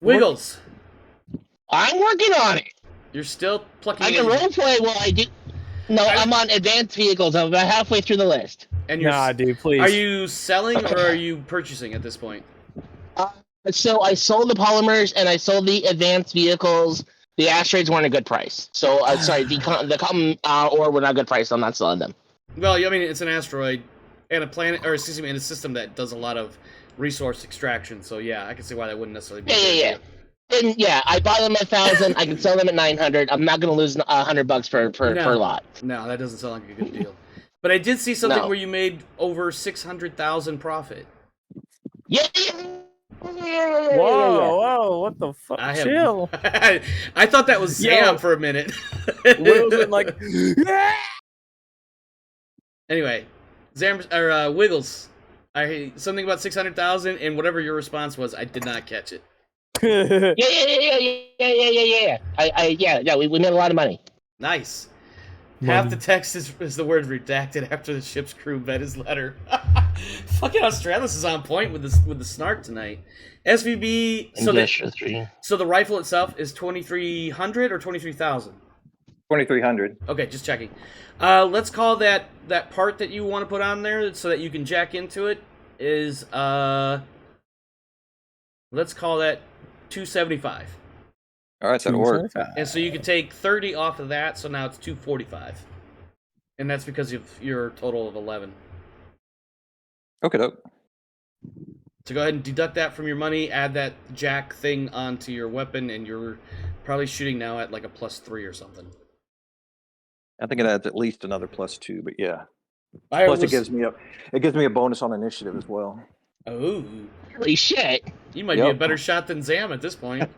Speaker 1: Wiggles,
Speaker 2: I'm working on it.
Speaker 1: you're still plucking.
Speaker 2: I can
Speaker 1: in-
Speaker 2: roleplay while I do. No, I'm on advanced vehicles. I'm about halfway through the list.
Speaker 1: And you're.
Speaker 5: Nah, dude, please.
Speaker 1: Are you selling or are you purchasing at this point?
Speaker 2: So I sold the polymers and I sold the advanced vehicles The asteroids weren't a good price. So sorry, the common ore were not a good price. So I'm not selling them.
Speaker 1: Well, I mean, it's an asteroid and a planet, or excuse me, and a system that does a lot of resource extraction. So yeah, I can see why that wouldn't necessarily be.
Speaker 2: Yeah. And yeah, I bought them at 1,000. I can sell them at 900. I'm not going to lose $100 per lot.
Speaker 1: No, that doesn't sound like a good deal. But I did see something
Speaker 2: No.
Speaker 1: where you made over 600,000 profit.
Speaker 2: Yeah.
Speaker 5: Whoa, what the fuck?
Speaker 1: I have,
Speaker 5: Chill.
Speaker 1: I thought that was Sam
Speaker 5: Yo.
Speaker 1: for a minute.
Speaker 5: Will's been like,
Speaker 1: Anyway, Wiggles. Something about 600,000, and whatever your response was, I did not catch it.
Speaker 2: Yeah. We made a lot of money.
Speaker 1: Nice. Half the text is the word redacted after the ship's crew read his letter. Fucking Australis is on point with the snark tonight. SVB. So the rifle itself is 2,300 or 23,000.
Speaker 6: 2,300.
Speaker 1: Okay, just checking. Let's call that part that you want to put on there so that you can jack into it is let's call that 275.
Speaker 6: All right, that'll work.
Speaker 1: And so you can take 30 off of that, so now it's 245. And that's because of your total of 11.
Speaker 6: Okay, dope.
Speaker 1: So go ahead and deduct that from your money, add that jack thing onto your weapon, and you're probably shooting now at like a +3 or something.
Speaker 6: I think it adds at least another +2, but yeah.
Speaker 1: I
Speaker 6: Plus,
Speaker 1: was-
Speaker 6: it gives me a bonus on initiative as well.
Speaker 1: Oh,
Speaker 2: Holy shit.
Speaker 1: you might be a
Speaker 6: Yep.
Speaker 1: better shot than Zam at this point.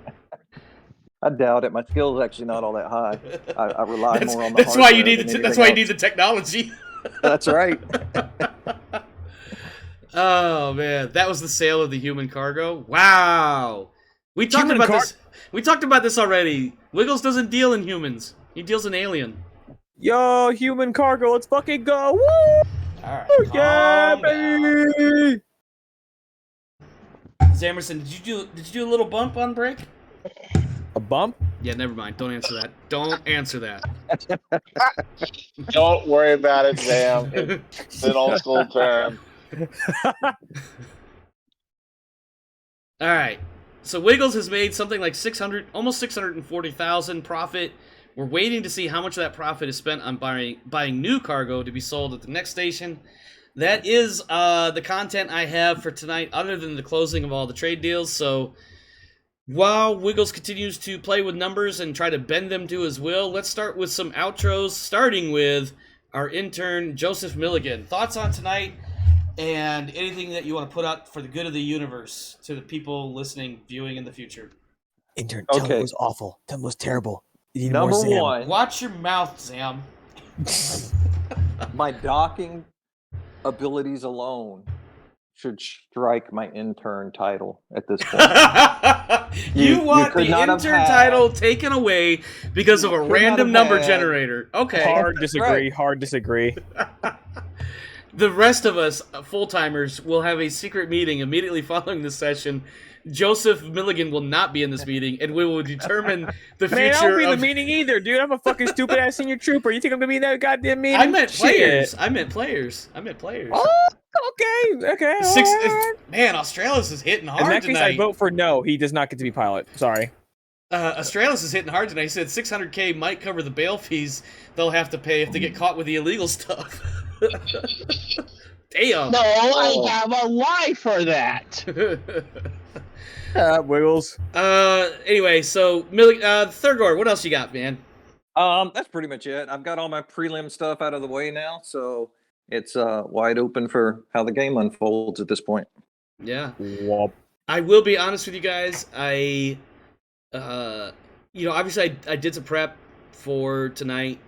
Speaker 6: I doubt it. My skill is actually not all that high. I rely
Speaker 1: That's,
Speaker 6: more on the
Speaker 1: that's why you
Speaker 6: hardware
Speaker 1: need
Speaker 6: than
Speaker 1: that's
Speaker 6: anything
Speaker 1: why you
Speaker 6: else.
Speaker 1: need the technology.
Speaker 6: That's right.
Speaker 1: Oh man, that was the sale of the human cargo. Wow, we talked
Speaker 3: Human
Speaker 1: about this. We talked about this already. Wiggles doesn't deal in humans. He deals in alien.
Speaker 5: yo, human cargo, let's fucking go. Woo!
Speaker 1: All right.
Speaker 5: Yeah,
Speaker 1: calm down.
Speaker 5: baby.
Speaker 1: Zamerson, did you do a little bump on break?
Speaker 5: A bump?
Speaker 1: Yeah, never mind. Don't answer that. Don't answer that.
Speaker 4: Don't worry about it, Sam. It's an old school term.
Speaker 1: All right. So Wiggles has made something like 600, almost 640,000 profit. We're waiting to see how much of that profit is spent on buying new cargo to be sold at the next station. That is the content I have for tonight, other than the closing of all the trade deals. So while Wiggles continues to play with numbers and try to bend them to his will, let's start with some outros, starting with our intern, Joseph Milligan. Thoughts on tonight and anything that you want to put out for the good of the universe to the people listening, viewing in the future.
Speaker 5: Intern, tell him
Speaker 6: Okay.
Speaker 5: it was awful. Tell him it was terrible. You need
Speaker 6: Number
Speaker 5: more Sam.
Speaker 6: one,
Speaker 1: Watch your mouth, Sam.
Speaker 6: my docking abilities alone should strike my intern title at this point.
Speaker 1: you
Speaker 6: You
Speaker 1: want
Speaker 6: could
Speaker 1: the
Speaker 6: not have
Speaker 1: intern
Speaker 6: had-
Speaker 1: title taken away because of a
Speaker 6: You could not
Speaker 1: random
Speaker 6: have
Speaker 1: number
Speaker 6: had-
Speaker 1: generator. Okay.
Speaker 5: Hard
Speaker 6: That's
Speaker 5: disagree.
Speaker 6: right.
Speaker 5: Hard disagree.
Speaker 1: The rest of us, full-timers, will have a secret meeting immediately following this session. Joseph Milligan will not be in this meeting, and we will determine the future
Speaker 5: Man, I won't be in
Speaker 1: of...
Speaker 5: the meeting either, dude. I'm a fucking stupid ass senior trooper. You think I'm gonna be in that goddamn meeting?
Speaker 1: I meant
Speaker 5: Shit.
Speaker 1: players. I meant players.
Speaker 5: Oh, okay.
Speaker 1: Six,
Speaker 5: all right.
Speaker 1: man, Australis is hitting hard
Speaker 5: In that case,
Speaker 1: tonight.
Speaker 5: I vote for no. He does not get to be pilot. Sorry.
Speaker 1: Australis is hitting hard tonight. He said 600K might cover the bail fees they'll have to pay if they get caught with the illegal stuff. Damn.
Speaker 2: No, I have a lie for that.
Speaker 5: Wiggles.
Speaker 1: Anyway, so Thurgor, what else you got, man?
Speaker 6: That's pretty much it. I've got all my prelim stuff out of the way now, so it's wide open for how the game unfolds at this point.
Speaker 1: Yeah.
Speaker 5: Whoop.
Speaker 1: I will be honest with you guys. Obviously I did some prep for tonight,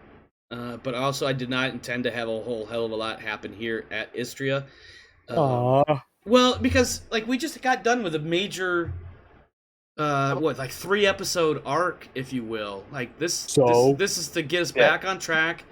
Speaker 1: but also I did not intend to have a whole hell of a lot happen here at Istria.
Speaker 5: Aw.
Speaker 1: Well, because we just got done with a major, 3-episode arc, if you will. This is to get us back on track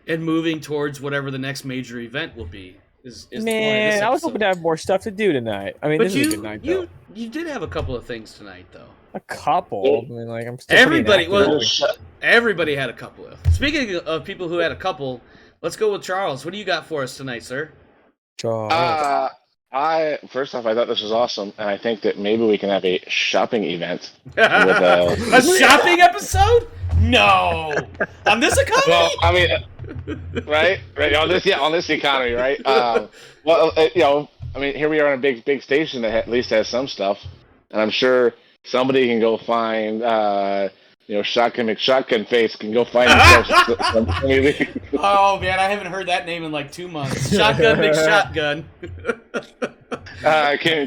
Speaker 1: and moving towards whatever the next major event will be. Is the point of this
Speaker 5: Man, I was
Speaker 1: episode.
Speaker 5: hoping to have more stuff to do tonight. I mean,
Speaker 1: But
Speaker 5: this is a good night, though.
Speaker 1: you did have a couple of things tonight, though.
Speaker 5: A couple. I mean, I'm still
Speaker 1: Everybody,
Speaker 5: pretty
Speaker 1: well,
Speaker 5: inactive.
Speaker 1: everybody had a couple of. Speaking of people who had a couple, let's go with Charles. What do you got for us tonight, sir?
Speaker 5: Charles.
Speaker 4: First off, I thought this was awesome, and I think that maybe we can have a shopping event with
Speaker 1: A shopping episode? No. On this economy?
Speaker 4: Well, I mean, right on this economy, right? I mean, here we are on a big station that at least has some stuff, and I'm sure somebody can go find, Shotgun McShotgun Face can go find himself some.
Speaker 1: Oh man, I haven't heard that name in like 2 months. Shotgun McShotgun.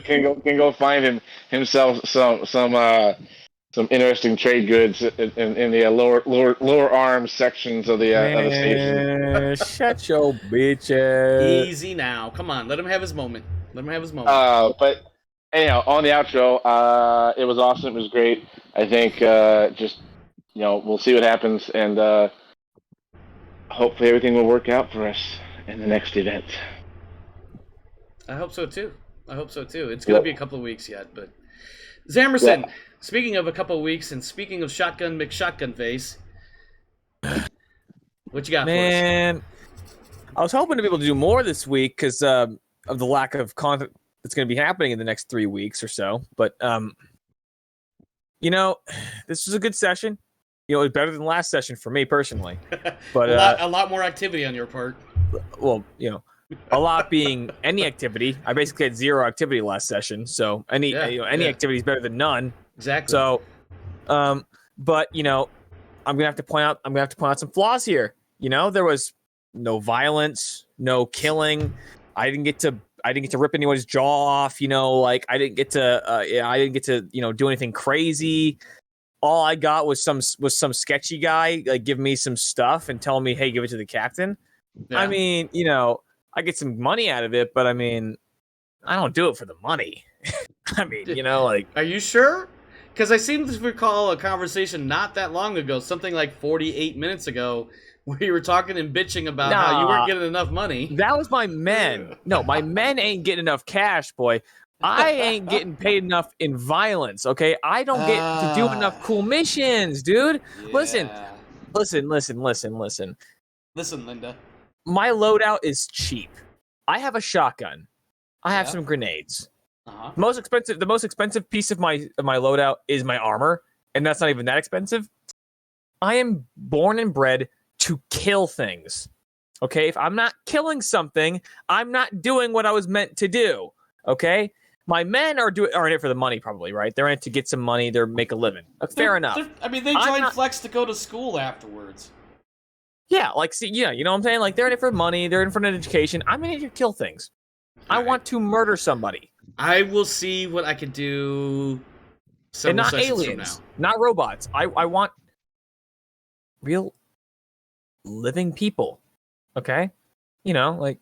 Speaker 4: Can go find himself some interesting trade goods in the lower arms sections of the station.
Speaker 5: Shut your bitches.
Speaker 1: Easy now. Come on, let him have his moment.
Speaker 4: But anyhow, on the outro, it was awesome. It was great. I think we'll see what happens, and hopefully everything will work out for us in the next event.
Speaker 1: I hope so too. It's gonna be a couple of weeks yet, but Zamerson. Yeah. Speaking of a couple of weeks, and speaking of Shotgun McShotgun Face, what you got for us?
Speaker 5: Man, I was hoping to be able to do more this week because of the lack of content that's going to be happening in the next 3 weeks or so. But this was a good session. It was better than last session for me personally. But
Speaker 1: a lot more activity on your part.
Speaker 5: Well, a lot being any activity. I basically had 0 activity last session, so any activity is better than none.
Speaker 1: Exactly.
Speaker 5: So, but I'm gonna have to point out some flaws here. There was no violence, no killing. I didn't get to rip anyone's jaw off. I didn't get to do anything crazy. All I got was some sketchy guy give me some stuff and tell me, hey, give it to the captain. Yeah. I mean, I get some money out of it, but I mean, I don't do it for the money. I mean,
Speaker 1: Are you sure? Because I seem to recall a conversation not that long ago, something like 48 minutes ago, where you were talking and bitching about how you weren't getting enough money.
Speaker 5: That was my men. No, my men ain't getting enough cash, boy. I ain't getting paid enough in violence, okay? I don't get to do enough cool missions, dude. Yeah. Listen.
Speaker 1: Listen, Linda.
Speaker 5: My loadout is cheap. I have a shotgun. I have some grenades. Uh-huh. The most expensive piece of my loadout is my armor, and that's not even that expensive. I am born and bred to kill things. Okay? If I'm not killing something, I'm not doing what I was meant to do. Okay? My men are in it for the money, probably, right? They're in it to get some money, they make a living. Fair enough.
Speaker 1: They joined Flex to go to school afterwards.
Speaker 5: Yeah, you know what I'm saying? Like, they're in it for money, they're in it for an education. I'm in it to kill things. I want to murder somebody.
Speaker 1: I will see what I can do.
Speaker 5: And not aliens, not robots. I want real living people. Okay?
Speaker 1: The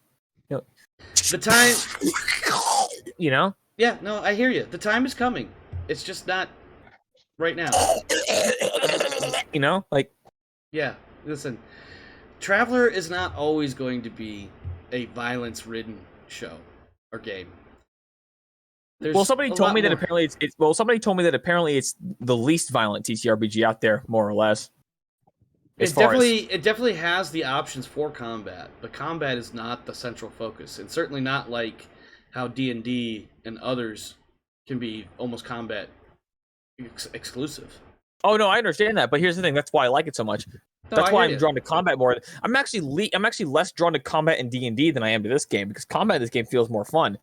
Speaker 1: time. Yeah, no, I hear you. The time is coming. It's just not right now. Yeah, listen. Traveler is not always going to be a violence-ridden show or game.
Speaker 5: Somebody told me that apparently it's the least violent TTRPG out there, more or less.
Speaker 1: It definitely has the options for combat, but combat is not the central focus, and certainly not like how D&D and others can be almost combat exclusive.
Speaker 5: Oh no, I understand that, but here's the thing: that's why I like it so much. That's why I'm drawn to combat more. I'm actually less drawn to combat in D&D than I am to this game, because combat in this game feels more fun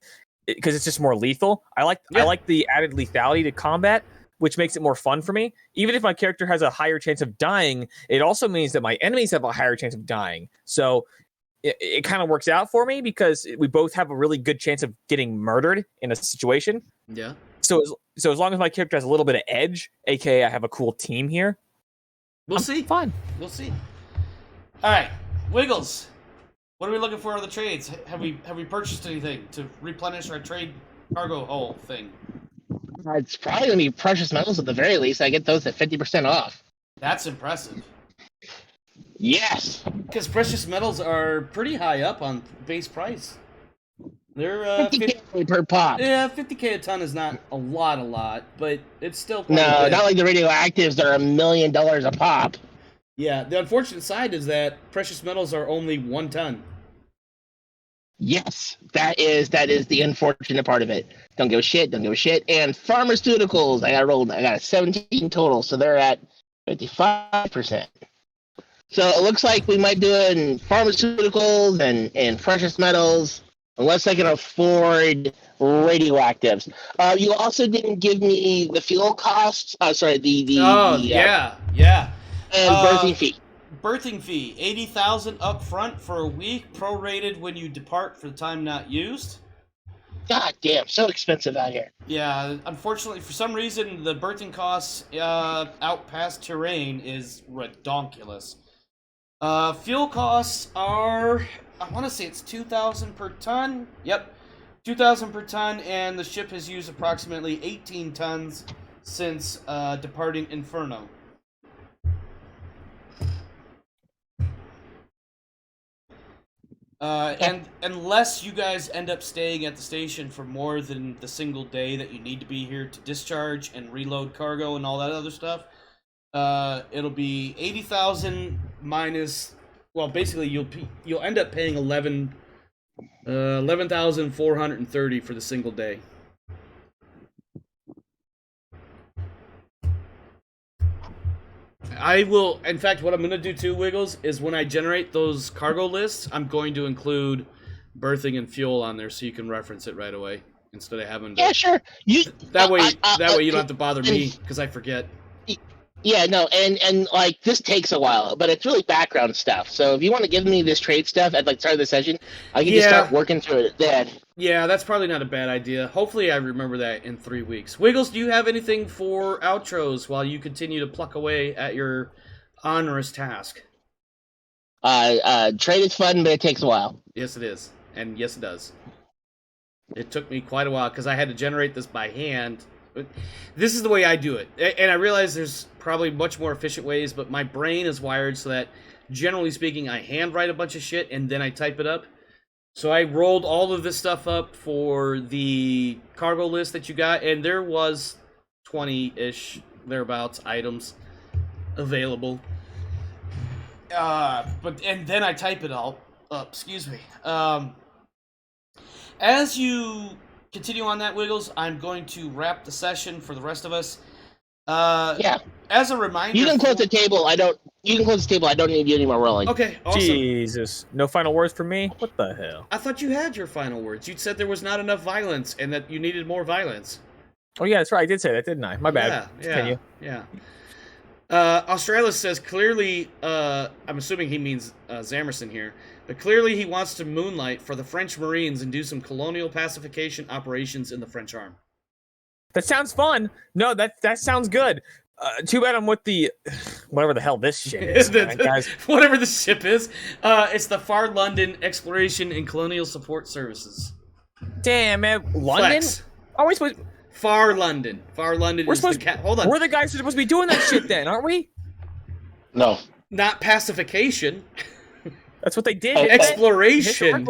Speaker 5: because it's just more lethal. I like the added lethality to combat, which makes it more fun for me. Even if my character has a higher chance of dying, it also means that my enemies have a higher chance of dying. So it kind of works out for me because we both have a really good chance of getting murdered in a situation.
Speaker 1: Yeah.
Speaker 5: So as long as my character has a little bit of edge, aka I have a cool team here,
Speaker 1: we'll see.
Speaker 5: Fine.
Speaker 1: We'll see. All right, Wiggles. What are we looking for on the trades? Have we purchased anything to replenish our trade cargo hole thing?
Speaker 2: It's probably gonna be precious metals at the very least. I get those at 50% off.
Speaker 1: That's impressive.
Speaker 2: Yes.
Speaker 1: Because precious metals are pretty high up on base price. They're
Speaker 2: 50K per pop.
Speaker 1: Yeah, 50K a ton is not a lot, but it's still
Speaker 2: not like the radioactives that are $1 million a pop.
Speaker 1: Yeah, the unfortunate side is that precious metals are only 1 ton.
Speaker 2: Yes, that is the unfortunate part of it. Don't give a shit. Don't give a shit. And pharmaceuticals, I got a 17 total, so they're at 55%. So it looks like we might do it in pharmaceuticals and precious metals, unless I can afford radioactives. You also didn't give me the fuel costs. Sorry, the
Speaker 1: yeah.
Speaker 2: and birthing fee.
Speaker 1: Birthing fee, 80,000 up front for a week, prorated when you depart for the time not used.
Speaker 2: God damn, so expensive out here.
Speaker 1: Yeah, unfortunately, for some reason, the birthing costs out past terrain is redonkulous. Fuel costs are, I want to say it's 2,000 per ton. Yep, 2,000 per ton, and the ship has used approximately 18 tons since departing Inferno. And unless you guys end up staying at the station for more than the single day that you need to be here to discharge and reload cargo and all that other stuff, it'll be 80,000 minus. Well, basically, you'll end up paying 11,430 for the single day. I will, in fact, what I'm going to do too, Wiggles, is when I generate those cargo lists, I'm going to include berthing and fuel on there so you can reference it right away instead of having to...
Speaker 2: Yeah, sure.
Speaker 1: That way you don't have to bother me, because I forget.
Speaker 2: Yeah, no, and like, this takes a while, but it's really background stuff. So if you want to give me this trade stuff at, like, start of the session, I can just start working through it then.
Speaker 1: Yeah, that's probably not a bad idea. Hopefully I remember that in 3 weeks. Wiggles, do you have anything for outros while you continue to pluck away at your onerous task?
Speaker 2: Trade is fun, but it takes a while.
Speaker 1: Yes, it is. And yes, it does. It took me quite a while, because I had to generate this by hand. This is the way I do it. And I realize there's probably much more efficient ways, but my brain is wired so that, generally speaking, I handwrite a bunch of shit and then I type it up. So I rolled all of this stuff up for the cargo list that you got, and there was 20-ish, thereabouts, items available. And then I type it all up, excuse me. As you continue on that, Wiggles, I'm going to wrap the session for the rest of us.
Speaker 2: Yeah.
Speaker 1: As a reminder,
Speaker 2: You can close the table. I don't need you anymore rolling.
Speaker 1: Okay, awesome.
Speaker 5: Jesus. No final words for me? What the hell?
Speaker 1: I thought you had your final words. You said there was not enough violence and that you needed more violence.
Speaker 5: Oh, yeah, that's right. I did say that, didn't I? My bad. Continue.
Speaker 1: Yeah. Australis says clearly, I'm assuming he means Zamerson here, but clearly he wants to moonlight for the French Marines and do some colonial pacification operations in the French arm.
Speaker 5: That sounds fun. No, that sounds good. Too bad I'm with the whatever the hell this shit is, man, guys.
Speaker 1: Whatever the ship is, it's the Far London Exploration and Colonial Support Services.
Speaker 5: Damn, man, London?
Speaker 1: Flex.
Speaker 5: Are we supposed?
Speaker 1: Far London. Far London is the hold on.
Speaker 5: We're the guys who are supposed to be doing that shit, then, aren't we?
Speaker 4: No.
Speaker 1: Not pacification.
Speaker 5: That's what they did.
Speaker 1: Exploration.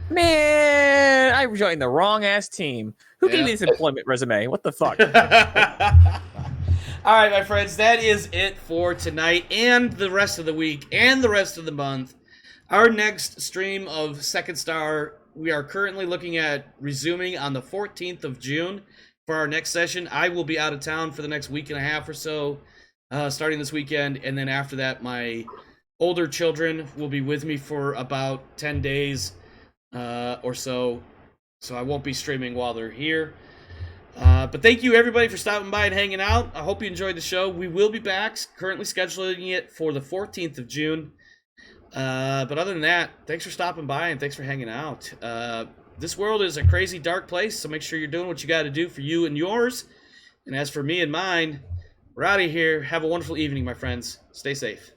Speaker 5: Man, I joined the wrong ass team. Who gave me this employment resume? What the fuck?
Speaker 1: All right, my friends, that is it for tonight and the rest of the week and the rest of the month. Our next stream of Second Star, we are currently looking at resuming on the 14th of June for our next session. I will be out of town for the next week and a half or so, starting this weekend, and then after that, my older children will be with me for about 10 days or so I won't be streaming while they're here. But thank you, everybody, for stopping by and hanging out. I hope you enjoyed the show. We will be back, currently scheduling it for the 14th of June. But other than that, thanks for stopping by and thanks for hanging out. This world is a crazy, dark place, so make sure you're doing what you got to do for you and yours. And as for me and mine, we're out of here. Have a wonderful evening, my friends. Stay safe.